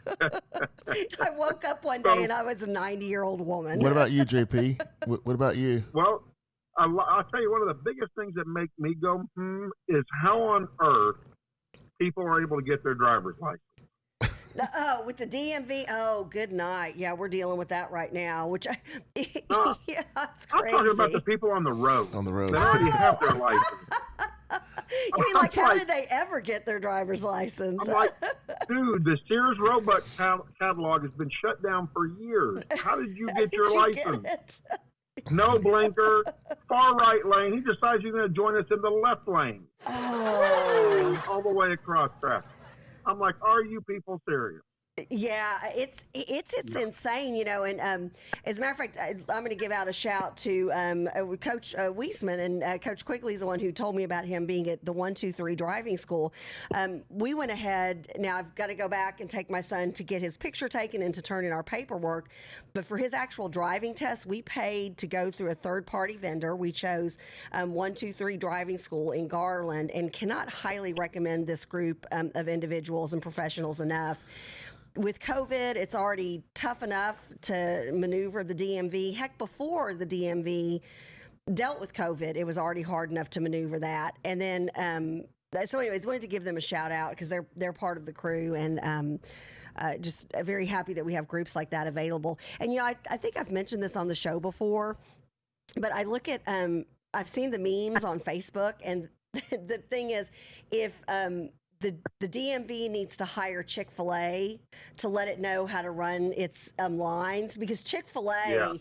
I woke up one day and I was a 90-year-old woman. What about you, JP? What about you? Well, I'll tell you, one of the biggest things that make me go, is how on earth people are able to get their driver's license. Oh, with the DMV. Oh, good night. Yeah, we're dealing with that right now, which yeah, it's I'm crazy. talking about the people on the road. On the road. That already have their license. You mean like, how did they ever get their driver's license? I'm like, dude, the Sears Roebuck catalog has been shut down for years. How did you get your Did you license? get it? No blinker, far right lane. He decides he's going to join us in the left lane. Oh, All the way across traffic. I'm like, are you people serious? yeah, it's insane, you know. And as a matter of fact, I'm going to give out a shout to Coach Weisman, and Coach Quigley is the one who told me about him being at the 123 driving school. We went ahead. Now I've got to go back and take my son to get his picture taken and to turn in our paperwork. But for his actual driving test, we paid to go through a third-party vendor. We chose 123 Driving School in Garland, and cannot highly recommend this group of individuals and professionals enough. With COVID, it's already tough enough to maneuver the DMV. Heck, before the DMV dealt with COVID, it was already hard enough to maneuver that. And then, so anyways, wanted to give them a shout out because they're part of the crew, and just very happy that we have groups like that available. And, you know, I think I've mentioned this on the show before, but I look at, I've seen the memes on Facebook, and the thing is, if, the DMV needs to hire Chick-fil-A to let it know how to run its lines, because Chick-fil-A,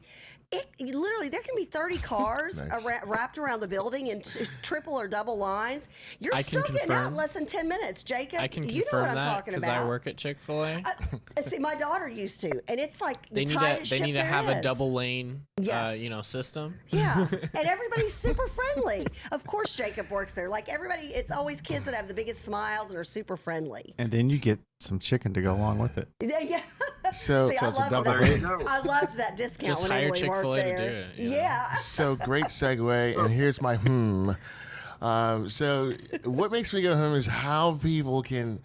literally, there can be 30 cars Nice. wrapped around the building in triple or double lines. You're I still can getting out in confirm- less than 10 minutes, Jacob. I can you know confirm what I'm that talking because about. I work at Chick-fil-A. See, my daughter used to, and it's like the They need tightest to ship there have a is. double lane, Yes. system. Yeah, and everybody's super friendly. Of course, Jacob works there. Like everybody, it's always kids that have the biggest smiles and are super friendly. And then you get some chicken to go along with it. Yeah. So, See, so I it's a loved double that. There you go. I loved that discount Just when hire Emily worked Chick-fil-A to there. do it, you know? Yeah. So great segue, and here's my So what makes me go is how people can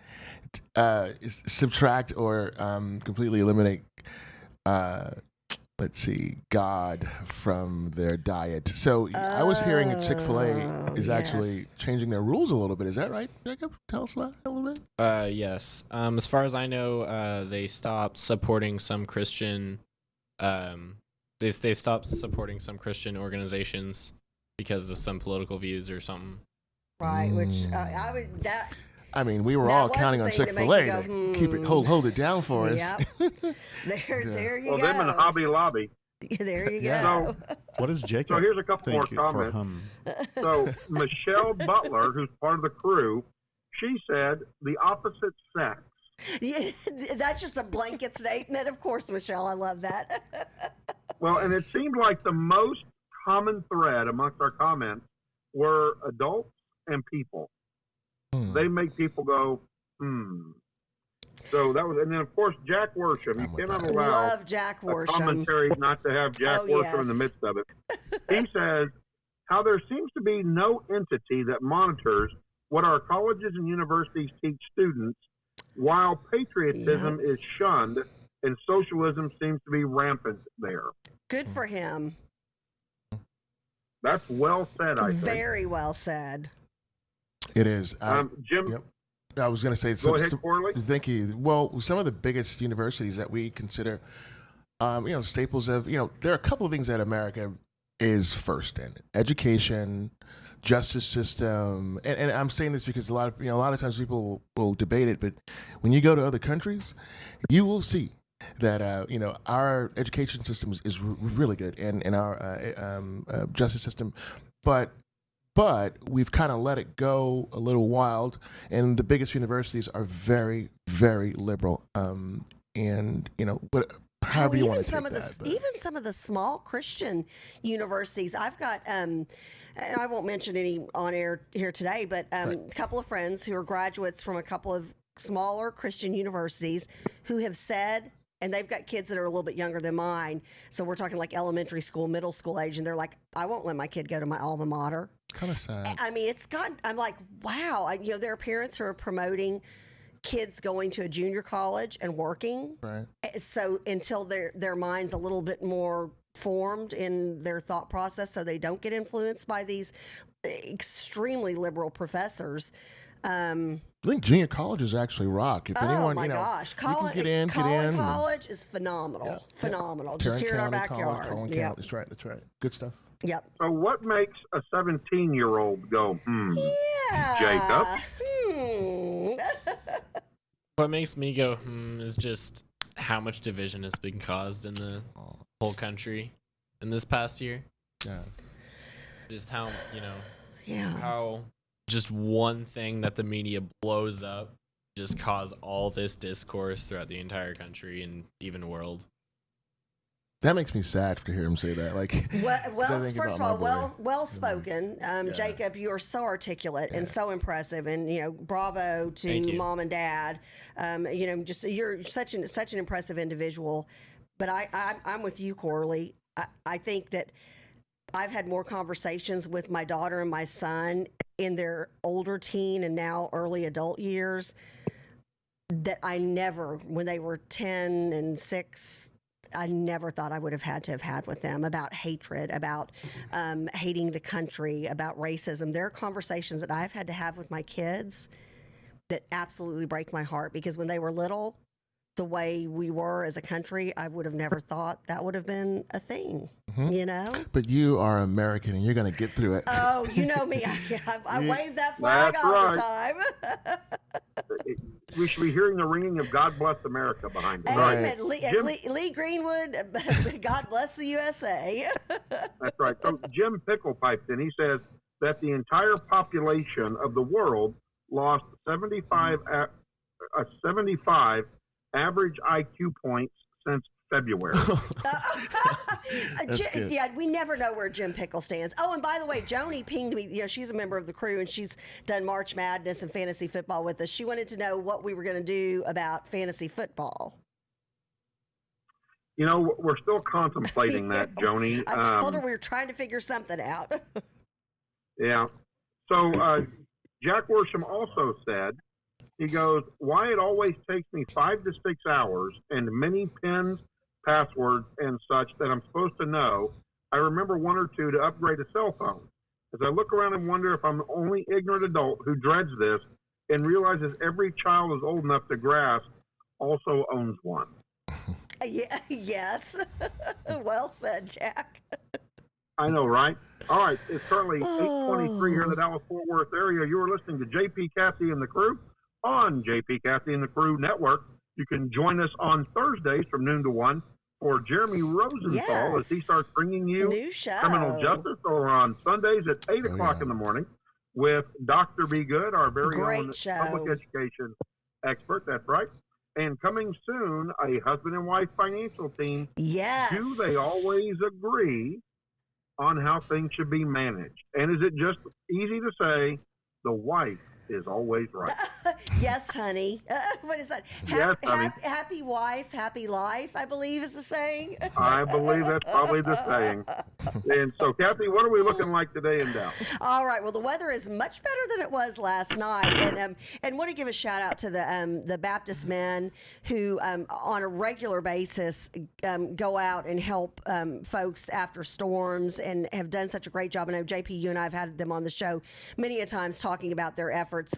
subtract or completely eliminate, God from their diet. So I was hearing that Chick-fil-A is actually yes. changing their rules a little bit. Is that right, Jacob? Tell us about that a little bit. Yes. As far as I know, they stopped supporting some Christian. They stopped supporting some Christian organizations because of some political views or something. Right, which I would that. I mean, we were That all was counting the on thing that made Chick-fil-A you to go, keep it hold it down for us. Yep. There you Well, go. them and Hobby Lobby. There you Yeah. go. What is Jacob? So here's a couple more Thank you for comments. So Michelle Butler, who's part of the crew, she said the opposite sex. Yeah, that's just a blanket statement. Of course, Michelle, I love that. Well, and it seemed like the most common thread amongst our comments were adults and people. They make people go, So that was, and then of course Jack Worsham. I'm You with cannot that. allow Love Jack a Worsham. commentary not to have Jack Oh, Worsham in the yes. midst of it. He says how there seems to be no entity that monitors what our colleges and universities teach students while patriotism is shunned and socialism seems to be rampant there. Good for him. That's well said, I think. Very well said. It is. Jim, Yep. I was going to say go ahead, Corley. Thank you. Well, some of the biggest universities that we consider, staples of, there are a couple of things that America is first in: education, justice system, and I'm saying this because a lot of times people will debate it, but when you go to other countries, you will see that our education system is really good, and our justice system, but we've kind of let it go a little wild, and the biggest universities are very, very liberal, but however you want to take that. Even some of the small Christian universities. I've got and I won't mention any on air here today, but a couple of friends who are graduates from a couple of smaller Christian universities who have said, and they've got kids that are a little bit younger than mine, so we're talking like elementary school, middle school age, and they're like, I won't let my kid go to my alma mater. Kind of sad. I mean, I'm like, wow. There are parents who are promoting kids going to a junior college and working. Right. So until their mind's a little bit more formed in their thought process, so they don't get influenced by these extremely liberal professors. I think junior colleges actually rock. If anyone, gosh, college is phenomenal. Yeah. Phenomenal. Tarrant Just here in our County backyard. College, Yep. That's right. Good stuff. Yep. So what makes a 17-year-old go, Yeah. Jacob? What makes me go is just how much division has been caused in the whole country in this past year. Yeah. Just how Yeah. how just one thing that the media blows up just cause all this discourse throughout the entire country and even world. That makes me sad to hear him say that. First of all, well spoken, Jacob. You are so articulate and so impressive, and bravo to Mom and Dad. You're such an impressive individual. But I'm with you, Corley. I think that I've had more conversations with my daughter and my son in their older teen and now early adult years that I never, when they were 10 and 6, I never thought I would have had with them about hatred, about hating the country, about racism. There are conversations that I've had to have with my kids that absolutely break my heart, because when they were little, the way we were as a country, I would have never thought that would have been a thing, But you are American, and you're going to get through it. Oh, you know me. I wave that flag all the time. We should be hearing the ringing of God Bless America behind us. Amen. Lee Greenwood, God bless the USA. That's right. So Jim Pickle piped in. He says that the entire population of the world lost 75 average IQ points since February. Yeah, we never know where Jim Pickle stands. Oh, and by the way, Joni pinged me. She's a member of the crew, and she's done March Madness and fantasy football with us. She wanted to know what we were going to do about fantasy football. We're still contemplating that, Joni. I told her we were trying to figure something out. Yeah. So Jack Worsham also said, he goes, why it always takes me 5 to 6 hours and many pins, passwords, and such that I'm supposed to know. I remember 1 or 2 to upgrade a cell phone. As I look around and wonder if I'm the only ignorant adult who dreads this and realizes every child is old enough to grasp also owns one. Yeah, yes. Well said, Jack. I know, right? All right, it's currently 8:23 here in the Dallas-Fort Worth area. You are listening to JP Cassie and the Crew on JP Cassie and the Crew Network. You can join us on Thursdays from noon to 1 for Jeremy Rosenthal as he starts bringing you new show. Criminal Justice, or on Sundays at 8 o'clock in the morning with Dr. Be Good, our very own public education expert. That's right. And coming soon, a husband and wife financial team. Yes. Do they always agree on how things should be managed? And is it just easy to say the wife is always right. Yes, honey. What is that? Yes, honey. Happy wife, happy life, I believe is the saying. I believe that's probably the saying. And so, Kathy, what are we looking like today in Dallas? All right. Well, the weather is much better than it was last night, and want to give a shout out to the Baptist men who on a regular basis go out and help folks after storms and have done such a great job. I know JP, you and I have had them on the show many a times talking about their efforts,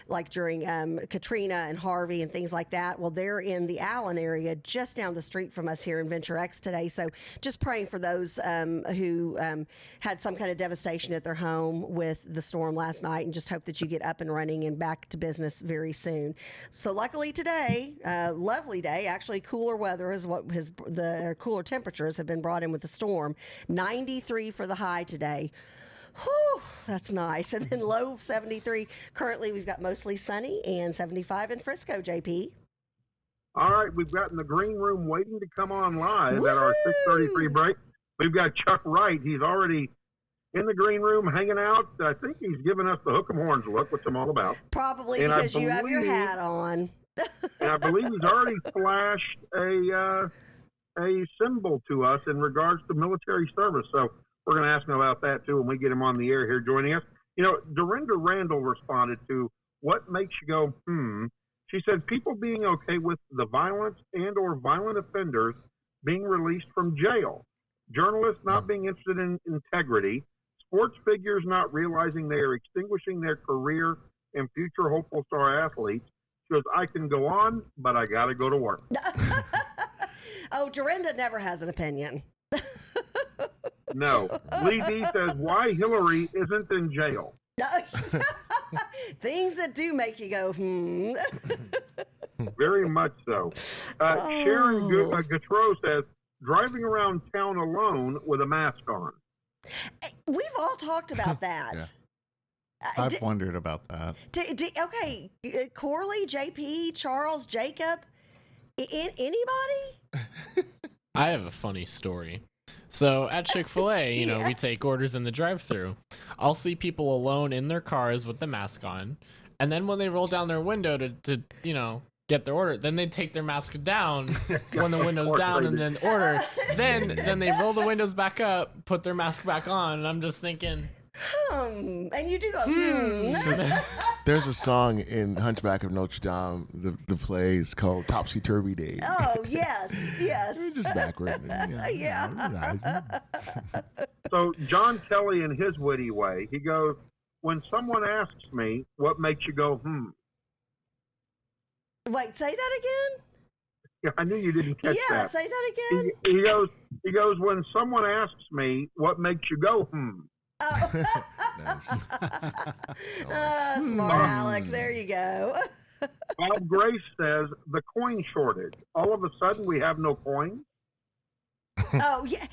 like during Katrina and Harvey and things like that. Well, they're in the Allen area, just down the street from us here in Venture X today. So just praying for those who had some kind of devastation at their home with the storm last night, and just hope that you get up and running and back to business very soon. So luckily today, lovely day, actually cooler weather is what the cooler temperatures have been brought in with the storm. 93 for the high today. Whew, that's nice. And then low of 73. Currently, we've got mostly sunny and 75 in Frisco, JP. All right, we've got in the green room waiting to come on live at our 6:33 break. We've got Chuck Wright. He's already in the green room hanging out. I think he's giving us the hook 'em horns look, which I'm all about. Probably And because you have your hat on. And I believe he's already flashed a symbol to us in regards to military service. So we're going to ask him about that too when we get him on the air here joining us. You know, Dorinda Randall responded to what makes you go, She said people being okay with the violence and or violent offenders being released from jail, journalists not being interested in integrity, sports figures not realizing they are extinguishing their career and future hopeful star athletes. She goes, I can go on, but I got to go to work. Oh, Dorinda never has an opinion. No. Lee D says, why Hillary isn't in jail? Things that do make you go, Very much so. Sharon Gautreau says, driving around town alone with a mask on. We've all talked about that. Yeah. I've wondered about that. Okay, Corley, JP, Charles, Jacob, anybody? I have a funny story. So at Chick-fil-A, we Yes. take orders in the drive-thru. I'll see people alone in their cars with the mask on, and then when they roll down their window to get their order, then they take their mask down when the window's down and then order. Then they roll the windows back up, put their mask back on, and I'm just thinking, and you do go, There's a song in Hunchback of Notre Dame, the play is called Topsy Turvy Days. Oh, yes. It's just backward. Yeah. So John Kelly, in his witty way, he goes, when someone asks me, what makes you go, Wait, say that again? Yeah, I knew you didn't catch Yeah, that. say that again. He goes, when someone asks me, what makes you go, Oh. Smart Alec. There you go. Bob Grace says, the coin shortage. All of a sudden, we have no coins. Oh, yeah.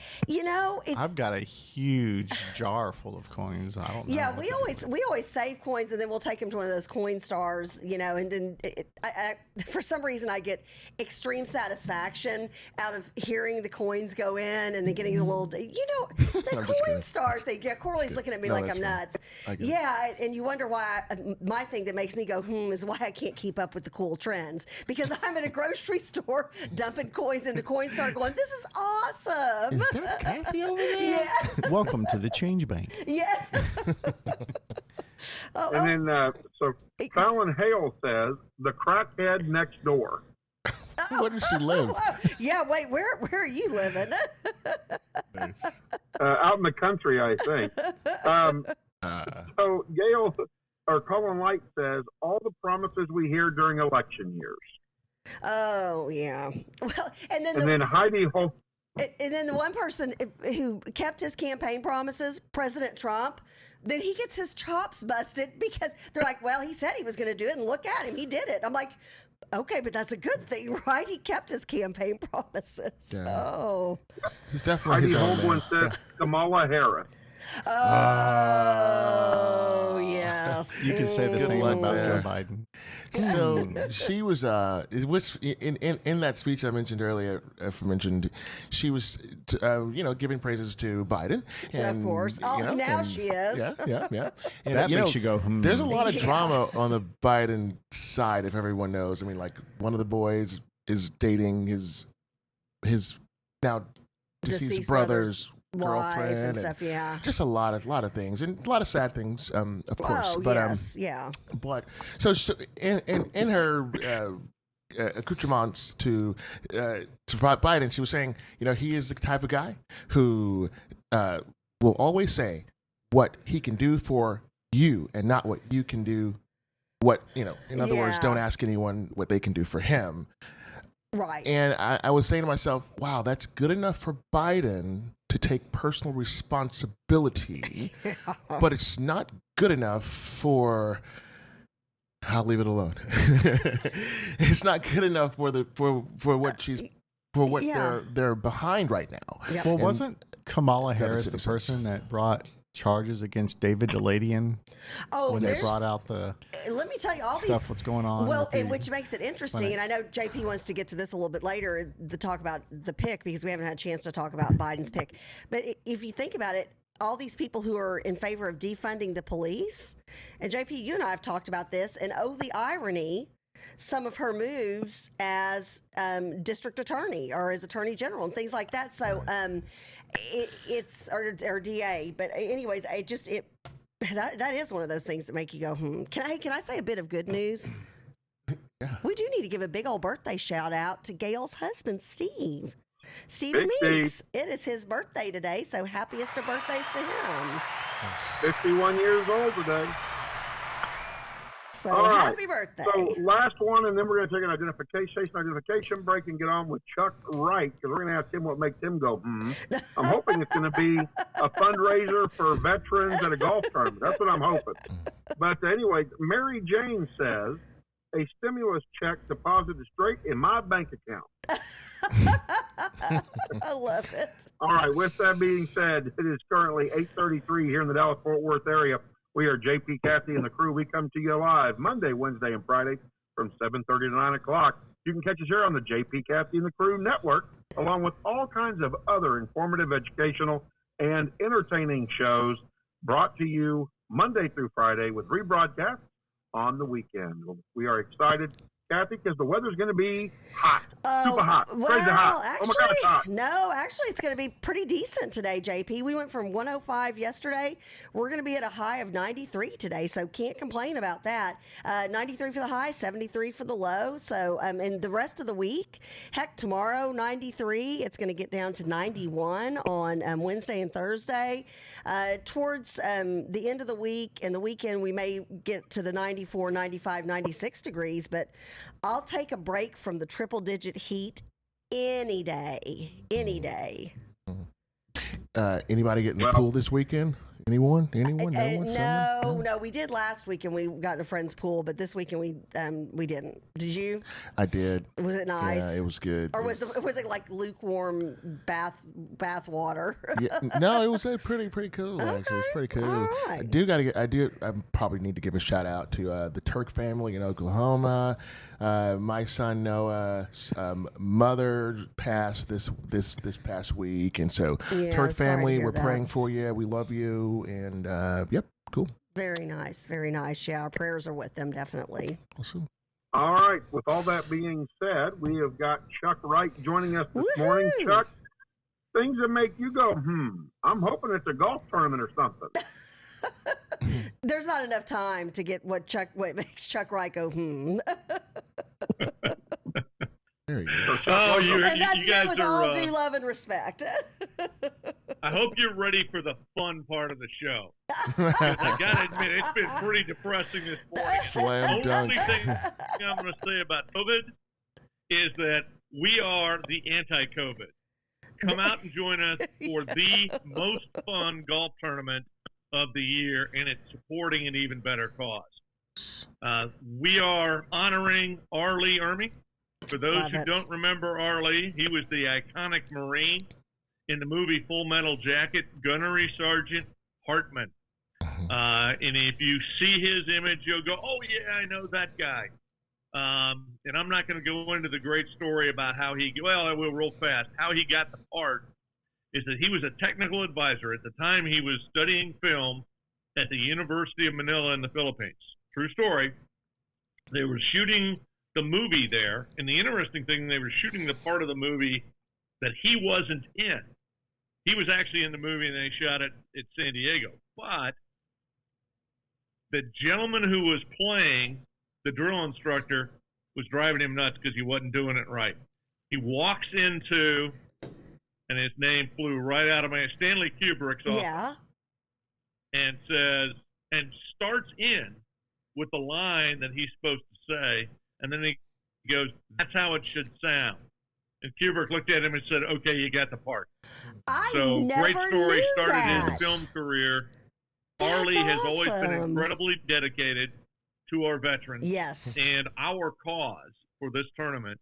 I've got a huge jar full of coins. I don't know. Yeah, what we always save coins and then we'll take them to one of those coin stars, and then I for some reason I get extreme satisfaction out of hearing the coins go in and then getting the little, the I'm just coin kidding. star thing. Yeah, Corley's looking at me No, like that's I'm fine. nuts. I get it. Yeah, and you wonder why my thing that makes me go is why I can't keep up with the cool trends, because I'm at a grocery store dumping coins into Coinstar going, this is awesome. Is there Kathy over there? Yeah. Welcome to the change bank. Yeah. And then, so Fallon Hale says, the crackhead next door. Where does she live? Yeah, wait, where are you living? Out in the country, I think. So Gail or Colin Light says, all the promises we hear during election years. Oh, yeah. Well, and And then Heidi Hope. and then the one person who kept his campaign promises, President Trump, then he gets his chops busted because they're like, well, he said he was going to do it, and look at him, he did it. I'm like, okay, but that's a good thing, right? He kept his campaign promises. Yeah. Oh. He's definitely Heidi his own man. Holmgren says Kamala Harris. Oh, yes. You can say the Good same luck about there. Joe Biden. So she was it was in that speech I mentioned earlier. She was giving praises to Biden, and Of course. Oh, now and- she is. yeah. And That makes you go, There's a lot of Yeah. drama on the Biden side, if everyone knows. I mean, like one of the boys is dating his now deceased brother's wife girlfriend and stuff. Yeah. Just a lot of things and a lot of sad things, of course. Oh, but yes. Yeah. but so in her accoutrements to Biden, she was saying, he is the type of guy who will always say what he can do for you and not what you can do. In other words, Yeah. don't ask anyone what they can do for him. Right. And I was saying to myself, wow, that's good enough for Biden to take personal responsibility, but it's not good enough for. I'll leave it alone. It's not good enough for what Yeah. they're behind right now. Yep. Well, And- wasn't Kamala That Harris makes the sense. person that brought charges against David Deladian Oh, when they there's. brought out the Let me tell you all stuff these. what's going on? Well, with the and which makes it interesting, clinic? and I know JP wants to get to this a little bit later to talk about the pick because we haven't had a chance to talk about Biden's pick. But if you think about it, all these people who are in favor of defunding the police, and JP, you and I have talked about this, and the irony, some of her moves as district attorney or as attorney general and things like that. So it's or DA, but anyways, that is one of those things that make you go, Can I say a bit of good news? Yeah. We do need to give a big old birthday shout out to Gail's husband, Steve. Steve Big Meeks. It is his birthday today, so happiest of birthdays to him. 51 years old today. So All right. happy birthday. So last one, and then we're going to take an identification break and get on with Chuck Wright because we're going to ask him what makes him go, I'm hoping it's going to be a fundraiser for veterans at a golf tournament. That's what I'm hoping. But anyway, Mary Jane says, a stimulus check deposited straight in my bank account. I love it. All right, with that being said, it is currently 8:33 here in the Dallas-Fort Worth area. We are JP, Kathy, and the crew. We come to you live Monday, Wednesday, and Friday from 7:30 to 9 o'clock. You can catch us here on the JP, Kathy, and the Crew Network, along with all kinds of other informative, educational, and entertaining shows brought to you Monday through Friday with rebroadcasts on the weekend. We are excited, Kathy, because the weather's going to be hot, super hot, crazy hot. Actually, Oh my God, it's hot. no, actually, it's going to be pretty decent today, JP. We went from 105 yesterday. We're going to be at a high of 93 today, so can't complain about that. 93 for the high, 73 for the low. So, and the rest of the week, heck, tomorrow 93. It's going to get down to 91 on Wednesday and Thursday. Towards the end of the week and the weekend, we may get to the 94, 95, 96 degrees, but I'll take a break from the triple digit heat any day. Any day. Anybody get in the Well- pool this weekend? Anyone? Anyone? No, we did last weekend. We got in a friend's pool, but this weekend we didn't. Did you? I did. Was it nice? Yeah, it was good. Or was it like lukewarm bath water? Yeah, no, it was pretty cool. Actually, it was pretty cool. All right. I probably need to give a shout out to the Turk family in Oklahoma. My son Noah's mother passed this past week, and so Yeah, sorry Turk to family, hear we're that. praying for you. We love you, and yep, cool. Very nice, very nice. Yeah, our prayers are with them, definitely. Awesome. All right. With all that being said, we have got Chuck Wright joining us this morning. Woohoo! Chuck, things that make you go, I'm hoping it's a golf tournament or something. There's not enough time to get what makes Chuck Wright go, There you go. So Chuck, Oh, welcome. And that's you me guys with all are. due love and respect. I hope you're ready for the fun part of the show. 'Cause I gotta admit, it's been pretty depressing this morning. Slam The dunk. only thing I'm going to say about COVID is that we are the anti-COVID. Come out and join us for the most fun golf tournament of the year, and it's supporting an even better cause. We are honoring R. Lee Ermey. For those Love who it. don't remember R. Lee, he was the iconic Marine in the movie Full Metal Jacket, gunnery sergeant, Hartman. And if you see his image, you'll go, oh, yeah, I know that guy. And I'm not going to go into the great story about how I will real fast. How he got the part is that he was a technical advisor. At the time, he was studying film at the University of Manila in the Philippines. True story. They were shooting the movie there. And the interesting thing, they were shooting the part of the movie that he wasn't in. He was actually in the movie, and they shot it at San Diego. But the gentleman who was playing the drill instructor was driving him nuts because he wasn't doing it right. He walks into, and his name flew right out of my Stanley Kubrick's office. Yeah. And starts in with the line that he's supposed to say, and then he goes, "That's how it should sound." And Kubrick looked at him and said, "Okay, you got the part." I never great story. knew Started that. his film career. That's Harley has always been awesome. incredibly dedicated to our veterans. Yes. And our cause for this tournament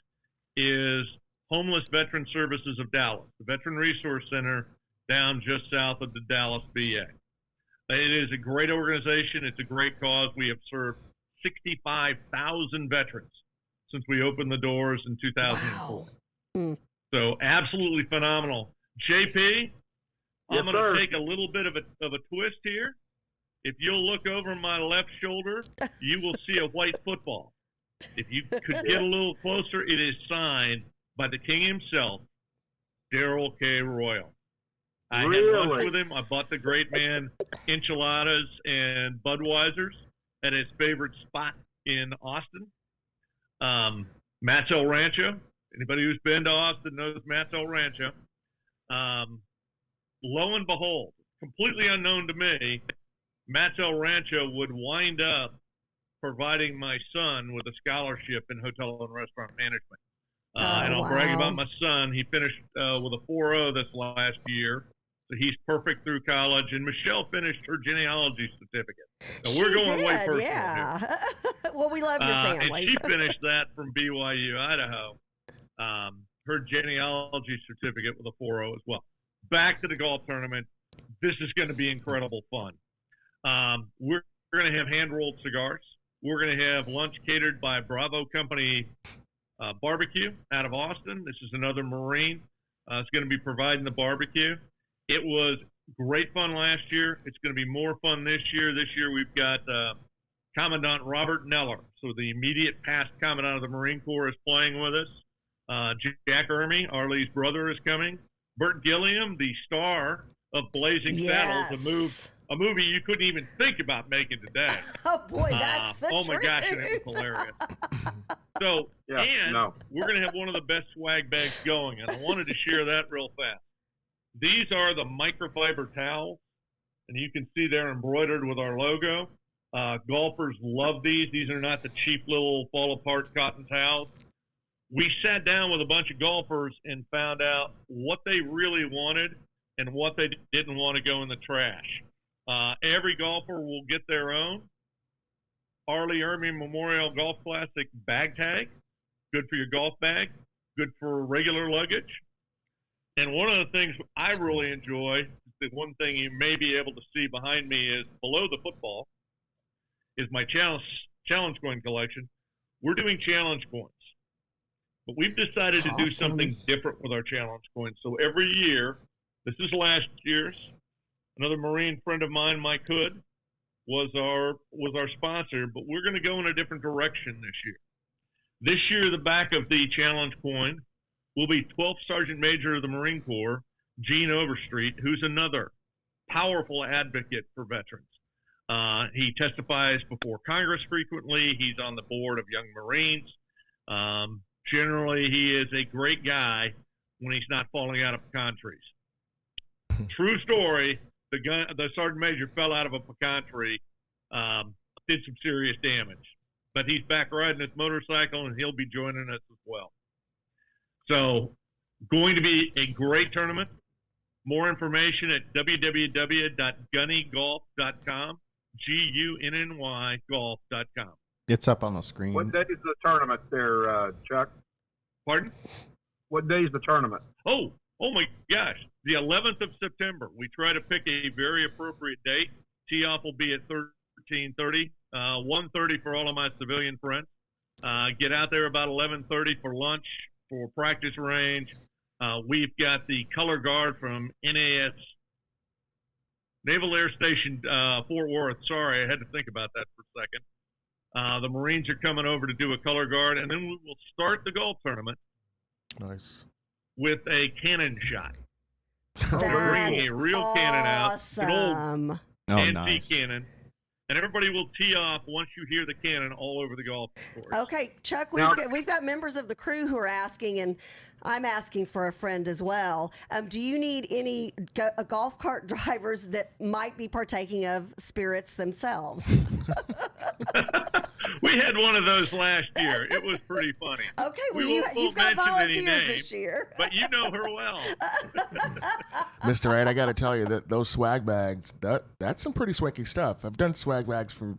is Homeless Veteran Services of Dallas, the Veteran Resource Center down just south of the Dallas VA. It is a great organization. It's a great cause. We have served 65,000 veterans since we opened the doors in 2004. Wow. Mm. So absolutely phenomenal. JP, I'm Yes, going sir. to take a little bit of a twist here. If you'll look over my left shoulder, you will see a white football. If you could get a little closer, it is signed by the king himself, Darrell K. Royal. I had lunch Really? with him. I bought the great man enchiladas and Budweisers at his favorite spot in Austin, Matt's El Rancho. Anybody who's been to Austin knows Matt's El Rancho. Lo and behold, completely unknown to me, Matt's El Rancho would wind up providing my son with a scholarship in hotel and restaurant management. And I'll brag about my son. He finished with a 4.0 this last year. So he's perfect through college. And Michelle finished her genealogy certificate. So we're going way personal here. Yeah. Well, we love your family. And she finished that from BYU, Idaho. Her genealogy certificate with a 4.0 as well. Back to the golf tournament. This is going to be incredible fun. We're going to have hand-rolled cigars. We're going to have lunch catered by Bravo Company Barbecue out of Austin. This is another Marine. It's going to be providing the barbecue. It was great fun last year. It's going to be more fun this year. This year we've got Commandant Robert Neller. So the immediate past Commandant of the Marine Corps is playing with us. Jack Ermey, Arlee's brother, is coming. Burt Gilliam, the star of Blazing Saddles, a movie you couldn't even think about making today. Oh, boy, that's the oh, my truth. gosh, and it was hilarious. So, we're going to have one of the best swag bags going, and I wanted to share that real fast. These are the microfiber towels, and you can see they're embroidered with our logo. Golfers love these. These are not the cheap little fall-apart cotton towels. We sat down with a bunch of golfers and found out what they really wanted and what they didn't want to go in the trash. Every golfer will get their own Arlee Ermey Memorial Golf Classic bag tag. Good for your golf bag, good for regular luggage. And one of the things I really enjoy, the one thing you may be able to see behind me is below the football, is my challenge coin collection. We're doing challenge coins. But we've decided to do something different with our challenge coins. So every year, this is last year's, another Marine friend of mine, Mike Hood, was our sponsor, but we're going to go in a different direction this year. This year, the back of the challenge coin will be 12th Sergeant Major of the Marine Corps, Gene Overstreet, who's another powerful advocate for veterans. He testifies before Congress frequently. He's on the board of Young Marines. Generally, he is a great guy when he's not falling out of pecan trees. True story, the Sergeant Major fell out of a pecan tree, did some serious damage. But he's back riding his motorcycle, and he'll be joining us as well. So, going to be a great tournament. More information at www.gunnygolf.com, Gunny golf.com. It's up on the screen. What day is the tournament there, Chuck? Pardon? What day is the tournament? Oh, Oh my gosh, the 11th of September. We try to pick a very appropriate date. Tee-off will be at 13:30, 1:30 for all of my civilian friends. Get out there about 11:30 for lunch, for practice range. We've got the color guard from NAS, Naval Air Station, Fort Worth. Sorry, I had to think about that for a second. The Marines are coming over to do a color guard, and then we will start the golf tournament. Nice. With a cannon shot. That's We're bringing a real cannon out, an old awesome. antique nice. cannon, and everybody will tee off once you hear the cannon all over the golf course. Okay, Chuck, Now- we've got members of the crew who are asking, and I'm asking for a friend as well. Do you need any golf cart drivers that might be partaking of spirits themselves? We had one of those last year. It was pretty funny. Okay, well, We won't you've got mention any volunteers names, this year. But you know her well. Mr. Wright, I got to tell you that those swag bags, that's some pretty swanky stuff. I've done swag bags for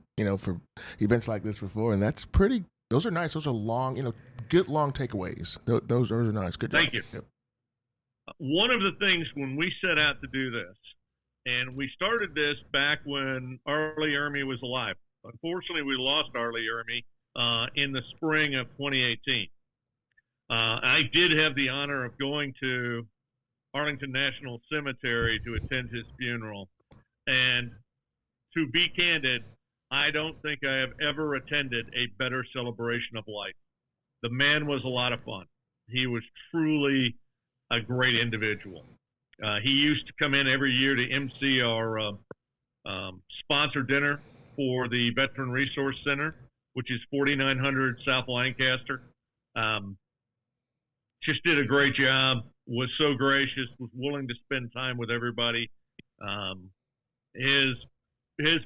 events like this before, and that's pretty. Those are nice. Those are long, good long takeaways. Those are nice. Good job. Thank you. Yep. One of the things when we set out to do this, and we started this back when Arlie Ermy was alive. Unfortunately, we lost Arlie Ermy in the spring of 2018. I did have the honor of going to Arlington National Cemetery to attend his funeral. And to be candid, I don't think I have ever attended a better celebration of life. The man was a lot of fun. He was truly a great individual. He used to come in every year to MC our sponsor dinner for the Veteran Resource Center, which is 4900 South Lancaster. Just did a great job, was so gracious, was willing to spend time with everybody. His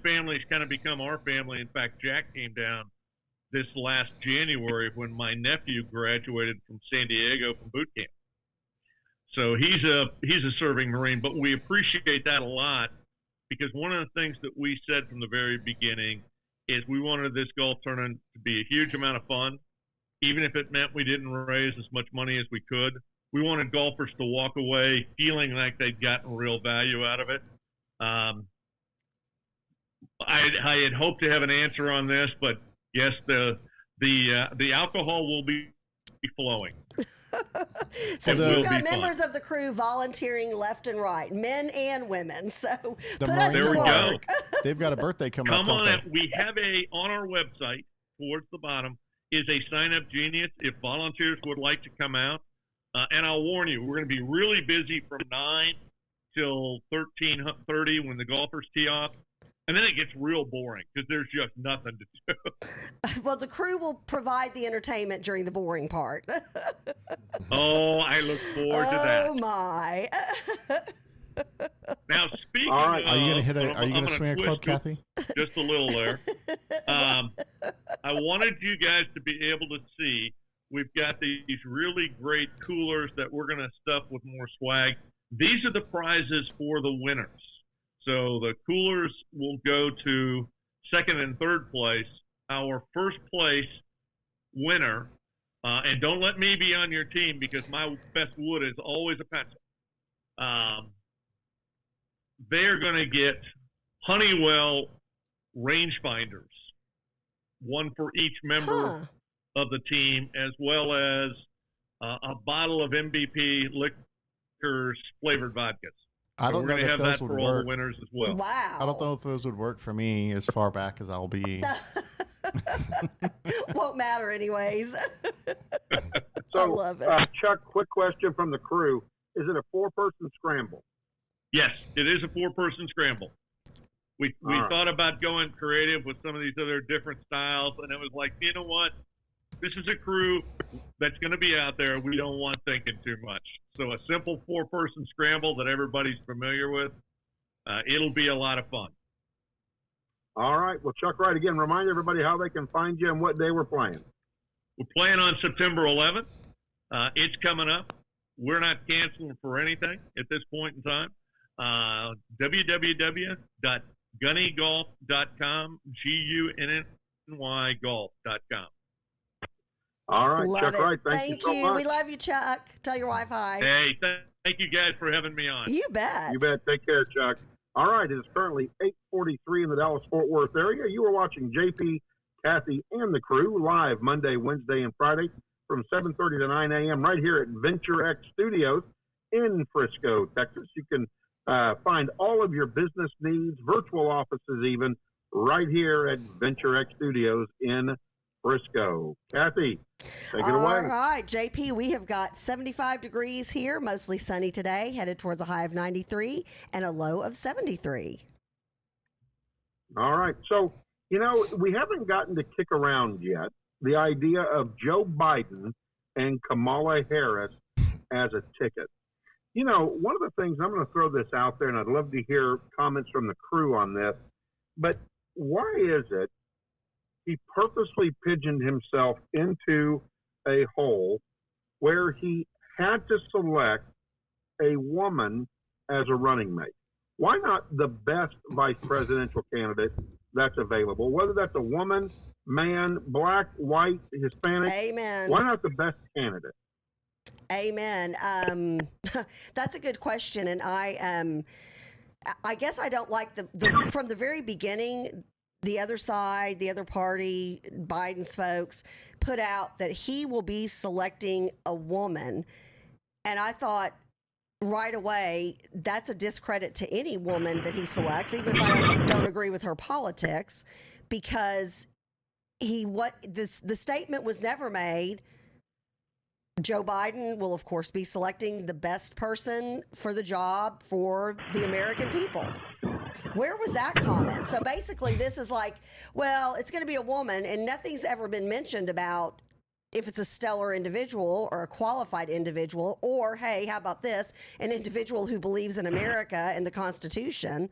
family's kind of become our family. In fact, Jack came down this last January when my nephew graduated from San Diego from boot camp. So he's a serving Marine, but we appreciate that a lot because one of the things that we said from the very beginning is we wanted this golf tournament to be a huge amount of fun, even if it meant we didn't raise as much money as we could. We wanted golfers to walk away feeling like they'd gotten real value out of it. I had hoped to have an answer on this, but yes, the alcohol will be flowing. So It will you've got be fun. members of the crew volunteering left and right, men and women. So The put us There to we work. go. They've got a birthday coming Come up. on don't up. We have on our website towards the bottom is a sign up genius if volunteers would like to come out. And I'll warn you, we're going to be really busy from 9 till 13:30 when the golfers tee off. And then it gets real boring because there's just nothing to do. Well, the crew will provide the entertainment during the boring part. Oh, I look forward to that. Oh my! Now, speaking All right. of, Are you gonna hit a? I'm Are you gonna gonna swing a club, twist Kathy? just a little there. I wanted you guys to be able to see we've got these really great coolers that we're going to stuff with more swag. These are the prizes for the winners. So the coolers will go to second and third place. Our first place winner, and don't let me be on your team because my best wood is always a pencil. They're going to get Honeywell rangefinders, one for each member of the team, as well as a bottle of MVP liquors flavored vodkas. I So don't we're know going to that have those that would for all the work. winners as well. Wow! I don't know if those would work for me as far back as I'll be. Won't matter anyways. So, I love it. Chuck, quick question from the crew. Is it a 4-person scramble? Yes, it is a 4-person scramble. We All right. thought about going creative with some of these other different styles, and it was like, you know what? This is a crew that's going to be out there. We don't want thinking too much. So a simple 4-person scramble that everybody's familiar with, it'll be a lot of fun. All right. Well, Chuck Wright, again, remind everybody how they can find you and what day we're playing. We're playing on September 11th. It's coming up. We're not canceling for anything at this point in time. www.gunnygolf.com, GUNNY golf.com. All right. Love Chuck it. Wright, thank you so much. We love you, Chuck. Tell your wife hi. Hey, Thank you guys for having me on. You bet. You bet. Take care, Chuck. All right, it is currently 8:43 in the Dallas-Fort Worth area. You are watching JP, Kathy, and the crew live Monday, Wednesday, and Friday from 7:30 to 9 a.m. right here at Venture X Studios in Frisco, Texas. You can find all of your business needs, virtual offices even, right here at Venture X Studios in Frisco. Kathy, take it away. All right, JP, we have got 75 degrees here, mostly sunny today, headed towards a high of 93 and a low of 73. All right. So, you know, we haven't gotten to kick around yet the idea of Joe Biden and Kamala Harris as a ticket. You know, one of the things, I'm going to throw this out there, and I'd love to hear comments from the crew on this, but why is it he purposely pigeoned himself into a hole where he had to select a woman as a running mate? Why not the best vice presidential candidate that's available, whether that's a woman, man, black, white, Hispanic? Amen. Why not the best candidate? Amen. That's a good question, and I guess I don't like the from the very beginning. The other side, the other party, Biden's folks put out that he will be selecting a woman, and I thought right away that's a discredit to any woman that he selects, even if I don't agree with her politics, because the statement was never made. Joe Biden will, of course, be selecting the best person for the job for the American people. Where was that comment? So basically, this is like, well, it's going to be a woman, and nothing's ever been mentioned about if it's a stellar individual or a qualified individual, or, hey, how about this, an individual who believes in America and the Constitution.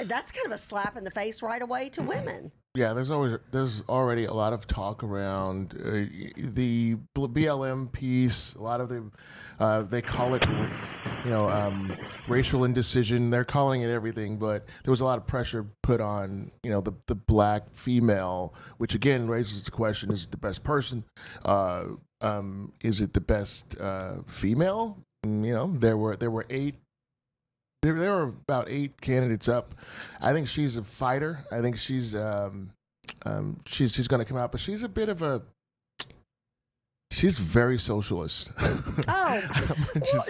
That's kind of a slap in the face right away to women. Yeah, there's already a lot of talk around the BLM piece. A lot of they call it, racial indecision. They're calling it everything, but there was a lot of pressure put on, the black female, which again raises the question: is it the best person? Is it the best female? And, there were 8. There were about 8 candidates up. I think she's a fighter. I think she's going to come out, but she's a bit of a. She's very socialist. Oh, well,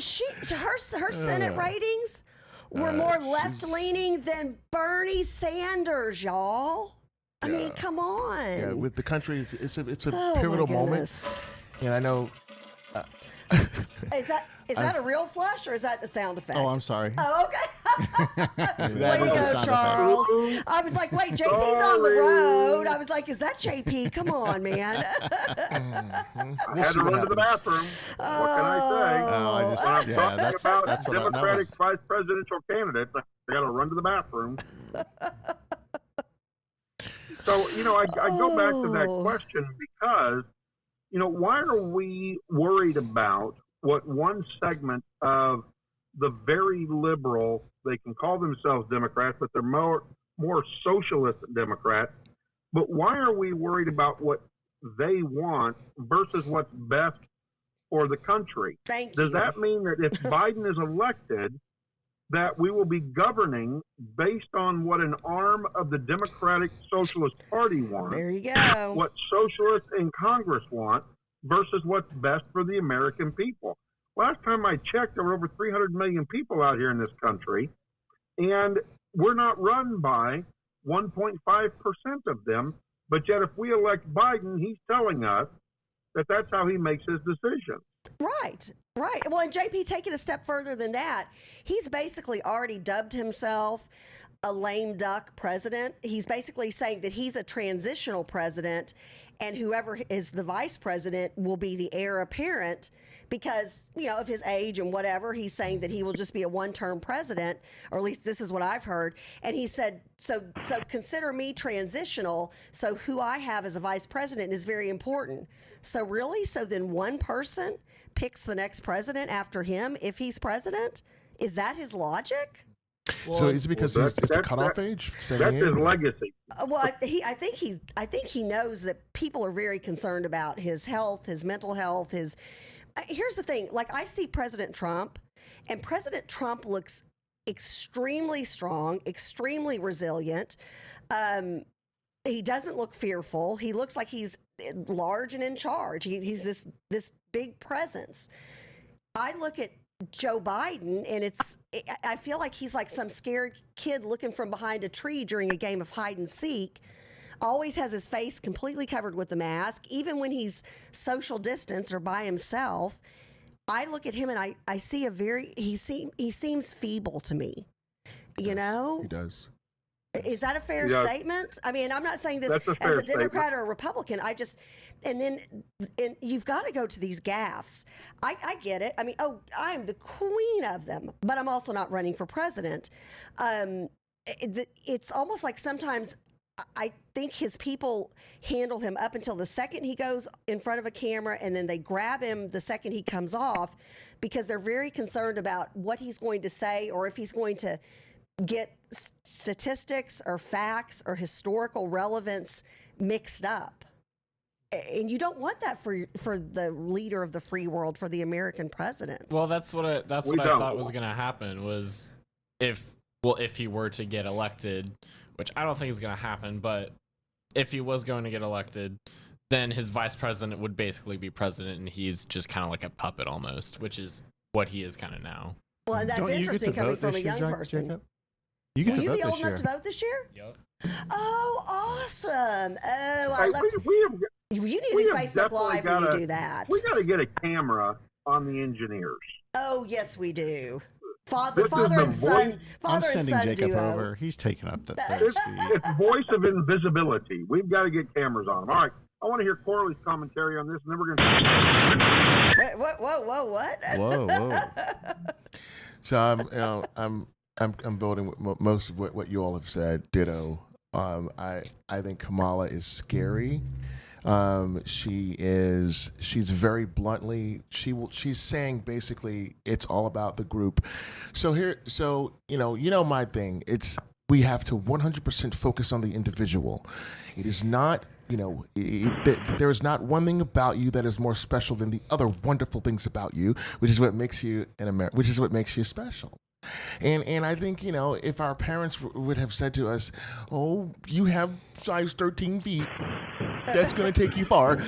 her Senate ratings were more left leaning than Bernie Sanders, y'all. I mean, come on. Yeah, with the country, it's a Oh, pivotal my moment, goodness. and I know. Is that a real flush or is that a sound effect? Oh, I'm sorry. Oh, okay. That Way to was a go, sound Charles. effect. I was like, wait, JP's on the road. I was like, is that JP? Come on, man. I had to run to the bathroom. What can I say? Oh, I just, When I'm yeah, talking that's about what Democratic vice presidential candidates, I got to run to the bathroom. So, I go back to that question because, why are we worried about what one segment of the very liberal, they can call themselves Democrats, but they're more socialist Democrats. But why are we worried about what they want versus what's best for the country? Thank Does you. that mean that if Biden is elected, that we will be governing based on what an arm of the Democratic Socialist Party wants, There you go. what socialists in Congress want, versus what's best for the American people? Last time I checked, there were over 300 million people out here in this country, and we're not run by 1.5% of them. But yet, if we elect Biden, he's telling us that that's how he makes his decisions. Right. Well, and JP, take it a step further than that. He's basically already dubbed himself a lame duck president. He's basically saying that he's a transitional president, and whoever is the vice president will be the heir apparent because, of his age and whatever. He's saying that he will just be a one-term president, or at least this is what I've heard. And he said, so consider me transitional. So who I have as a vice president is very important. So really? So then one person picks the next president after him if he's president? Is that his logic? So it's because Well, it's the cutoff age. That's his legacy. Well, I think he knows that people are very concerned about his health, his mental health, his here's the thing. Like, I see President Trump, and President Trump looks extremely strong, extremely resilient. He doesn't look fearful. He looks like he's large and in charge. He's this big presence. I look at Joe Biden, and I feel like he's like some scared kid looking from behind a tree during a game of hide and seek. Always has his face completely covered with the mask, even when he's social distance or by himself. I look at him and I see he seems feeble to me. You know? He does. Is that a fair statement? I mean, I'm not saying this That's a as fair a Democrat statement. or a Republican. And you've got to go to these gaffes. I get it. I mean, I'm the queen of them, but I'm also not running for president. It's almost like sometimes I think his people handle him up until the second he goes in front of a camera, and then they grab him the second he comes off, because they're very concerned about what he's going to say, or if he's going to get statistics or facts or historical relevance mixed up. And you don't want that for the leader of the free world, for the American president. Well, that's what I don't. thought was going to happen, was if he were to get elected, which I don't think is going to happen, but if he was going to get elected, then his vice president would basically be president, and he's just kind of like a puppet almost, which is what he is kind of now. Well, and that's Don't you get interesting to coming vote from a this year, young person. Jacob? You get Will to you vote be old this enough year. to vote this year? Yep. Oh, awesome. Oh, I Hey, love you. Need to we do have Facebook definitely Live when you gotta- do that. We got to get a camera on the engineers. Oh, yes, we do. This Father is and the son. voice- Father I'm sending and son Jacob duo. over. He's taking up that third It's, speed. it's voice of invisibility. We've got to get cameras on them. All right. I want to hear Corley's commentary on this, and then we're going to. Wait, what? Whoa, whoa. So I'm voting with most of what you all have said. Ditto. I think Kamala is scary. She's very bluntly, she's saying basically it's all about the group. So you know my thing. We have to 100% focus on the individual. It is not, there is not one thing about you that is more special than the other wonderful things about you, which is what makes you which is what makes you special. And I think, if our parents would have said to us, "Oh, you have size 13 feet, that's going to take you far."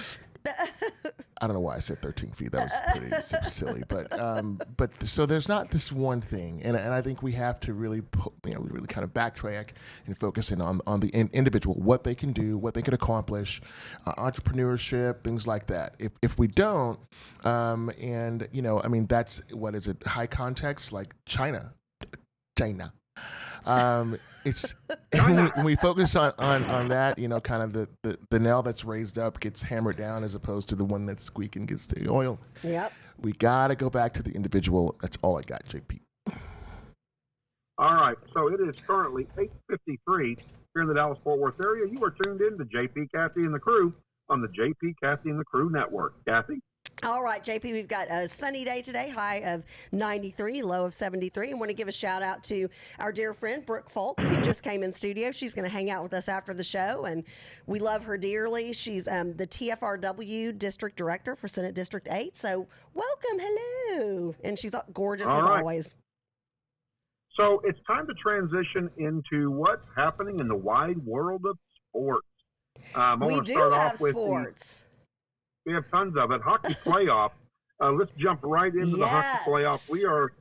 I don't know why I said 13 feet. That was pretty silly. But so there's not this one thing. And I think we have to really, really kind of backtrack and focus in on the individual, what they can do, what they can accomplish, entrepreneurship, things like that. If we don't, that's, what is it, high context, like China. It's when we focus on that, kind of the nail that's raised up gets hammered down as opposed to the one that's squeaking gets the oil. Yep. We got to go back to the individual. That's all I got, JP. All right. So it is currently 8:53 here in the Dallas-Fort Worth area. You are tuned in to JP, Kathy, and the crew on the JP, Kathy, and the crew network. Kathy? All right, JP, we've got a sunny day today, high of 93, low of 73. I want to give a shout out to our dear friend, Brooke Foltz, who just came in studio. She's going to hang out with us after the show, and we love her dearly. She's the TFRW District Director for Senate District 8. So welcome, hello. And she's gorgeous All as right. always. So it's time to transition into what's happening in the wide world of sports. I We want to do start have off with sports. We have tons of it. Hockey playoff. Let's jump right into the hockey Yes. playoff. We are,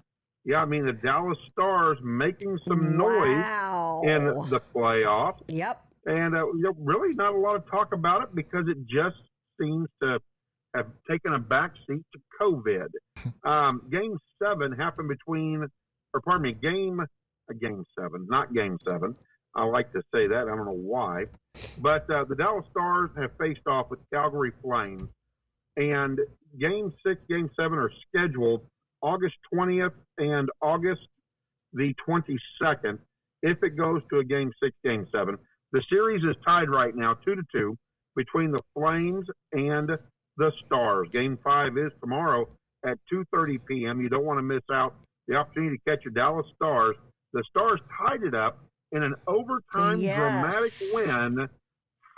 the Dallas Stars making some Wow. noise in the playoffs. Yep. And really not a lot of talk about it because it just seems to have taken a backseat to COVID. Game 7 happened Game 7, not Game 7. I like to say that. I don't know why. But the Dallas Stars have faced off with Calgary Flames. And Game 6, Game 7 are scheduled August 20th and August the 22nd if it goes to a Game 6, Game 7. The series is tied right now 2-2 between the Flames and the Stars. Game 5 is tomorrow at 2:30 p.m. You don't want to miss out the opportunity to catch your Dallas Stars. The Stars tied it up in an overtime Yes. dramatic win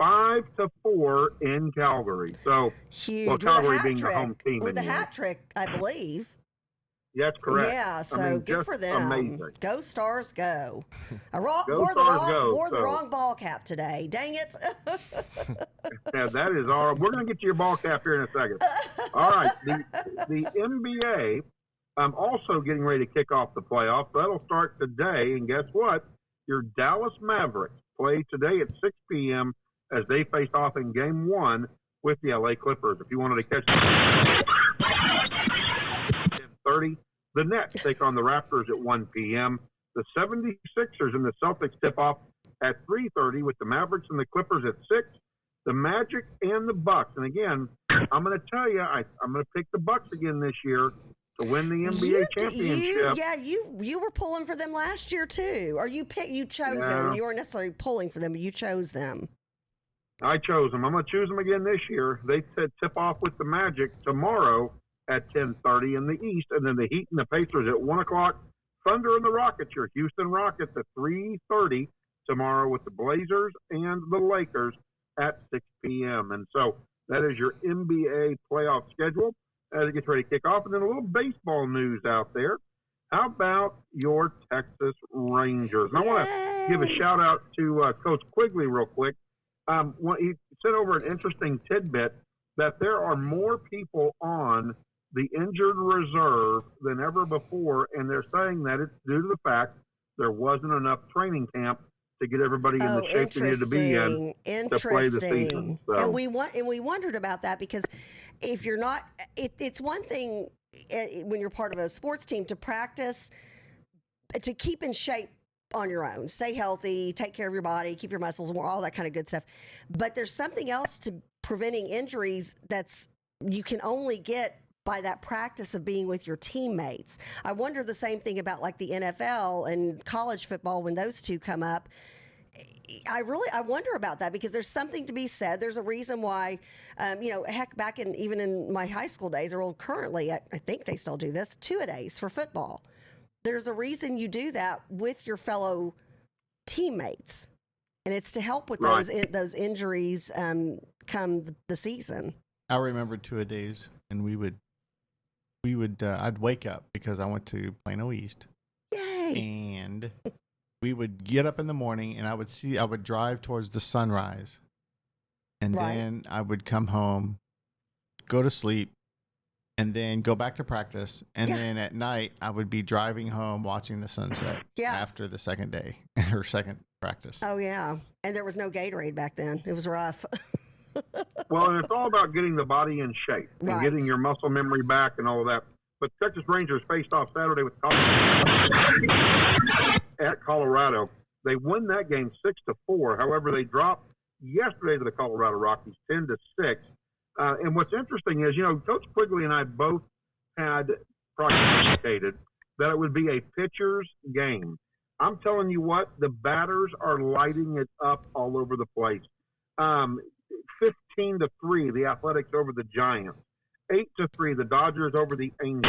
5-4 in Calgary. So, Huge. well, With a Calgary hat being the trick. home team With a anyway. hat trick, I believe. That's correct. Yeah, so I mean, good just for them. amazing. Go Stars, go! I Go Stars, go. wore the So- wrong ball cap today. Dang it! Yeah, that is all. We're going to get you a ball cap here in a second. All right, the NBA also getting ready to kick off the playoffs. That'll start today, and guess what? Your Dallas Mavericks play today at 6 p.m. as they face off in Game 1 with the LA Clippers. If you wanted to catch 10:30, the Nets take on the Raptors at 1 p.m. The 76ers and the Celtics tip off at 3:30 with the Mavericks and the Clippers at 6. The Magic and the Bucks. And again, I'm going to tell you, I'm going to pick the Bucks again this year to win the NBA championship. You were pulling for them last year too, or you chose them. You weren't necessarily pulling for them, but you chose them. I chose them. I'm going to choose them again this year. They said tip off with the Magic tomorrow at 10:30 in the East, and then the Heat and the Pacers at 1 o'clock. Thunder and the Rockets, your Houston Rockets, at 3:30 tomorrow with the Blazers and the Lakers at 6 p.m. And so that is your NBA playoff schedule as it gets ready to kick off. And then a little baseball news out there. How about your Texas Rangers? And I want to give a shout out to Coach Quigley real quick. He sent over an interesting tidbit that there are more people on the injured reserve than ever before, and they're saying that it's due to the fact there wasn't enough training camp to get everybody in the shape they needed to be in to play the season. So. And we wondered about that because if you're not, it's one thing when you're part of a sports team to practice, to keep in shape on your own, stay healthy, take care of your body, keep your muscles warm, all that kind of good stuff. But there's something else to preventing injuries that's you can only get by that practice of being with your teammates. I wonder the same thing about like the NFL and college football when those two come up. I wonder about that because there's something to be said. There's a reason why, heck, back even in my high school days, or currently, I think they still do this, 2-a-days for football. There's a reason you do that with your fellow teammates, and it's to help with those injuries come the season. I remember 2-a-days, and we would I'd wake up because I went to Plano East. Yay! And we would get up in the morning, and I would drive towards the sunrise, and then I would come home, go to sleep, and then go back to practice, and then at night I would be driving home watching the sunset after the second day or second practice. Oh yeah, and there was no Gatorade back then. It was rough. Well, and it's all about getting the body in shape and getting your muscle memory back and all of that. But Texas Rangers faced off Saturday with at Colorado. They won that game 6-4. However, they dropped yesterday to the Colorado Rockies 10-6. And what's interesting is, Coach Quigley and I both had prognosticated that it would be a pitcher's game. I'm telling you what, the batters are lighting it up all over the place. 15-3, the Athletics over the Giants. 8-3, the Dodgers over the Angels.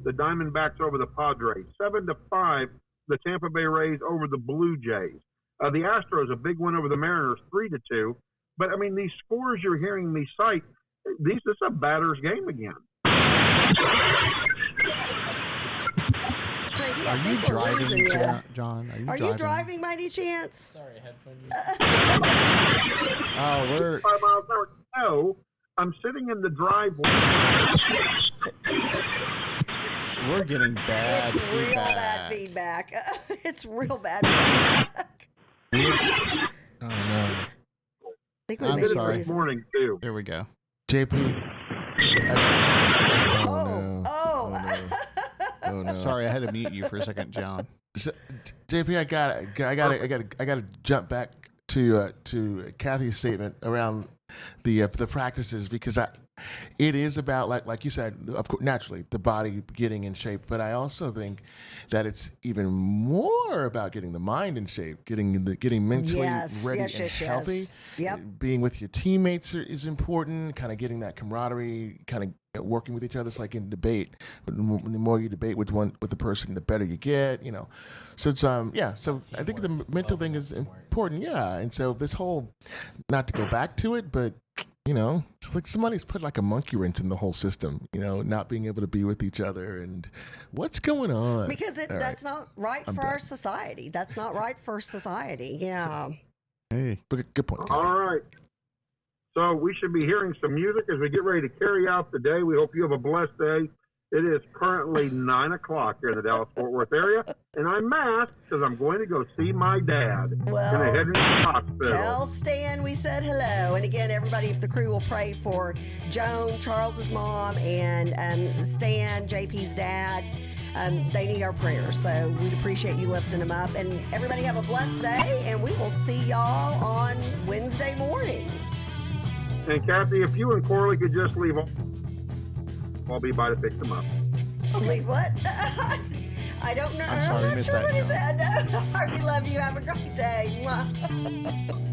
The Diamondbacks over the Padres. 7-5, the Tampa Bay Rays over the Blue Jays. The Astros, a big win over the Mariners, 3-2. But, I mean, these scores you're hearing me cite, this is a batter's game again. JP, Are you driving, John? Are you driving by any chance? Sorry, headphones. We're 5 miles an hour. No, I'm sitting in the driveway. We're getting bad It's real bad feedback. It's real bad feedback. Oh no. I think we I'm made sorry. This morning, too. There we go. JP. Oh. Oh no. Sorry, I had to mute you for a second, John. So, JP, I gotta jump back to Kathy's statement around the practices because it is about like you said, of course, naturally the body getting in shape, but I also think that it's even more about getting the mind in shape, getting mentally ready and healthy. Yep. Being with your teammates is important. Kind of getting that camaraderie, kind of working with each other. It's like in debate. The more you debate with the person, the better you get. So it's So I think the mental thing is important. Yeah, and so this whole, not to go back to it, but it's like somebody's put like a monkey wrench in the whole system, not being able to be with each other and what's going on. Because that's not right for our society. That's not right for society. Yeah. Hey, but good point. All right. So we should be hearing some music as we get ready to carry out the day. We hope you have a blessed day. It is currently 9 o'clock here in the Dallas-Fort Worth area, and I'm masked because I'm going to go see my dad. Well, going to head into the hospital. Tell Stan we said hello. And again, everybody, if the crew will pray for Joan, Charles's mom, and Stan, JP's dad. They need our prayers, so we'd appreciate you lifting them up. And everybody have a blessed day, and we will see y'all on Wednesday morning. And Kathy, if you and Corley could just leave, I'll be by to pick them up. Leave what? I don't know. I'm sorry, not missed sure that, what he Joan. said. No. We love you. Have a great day. Mwah.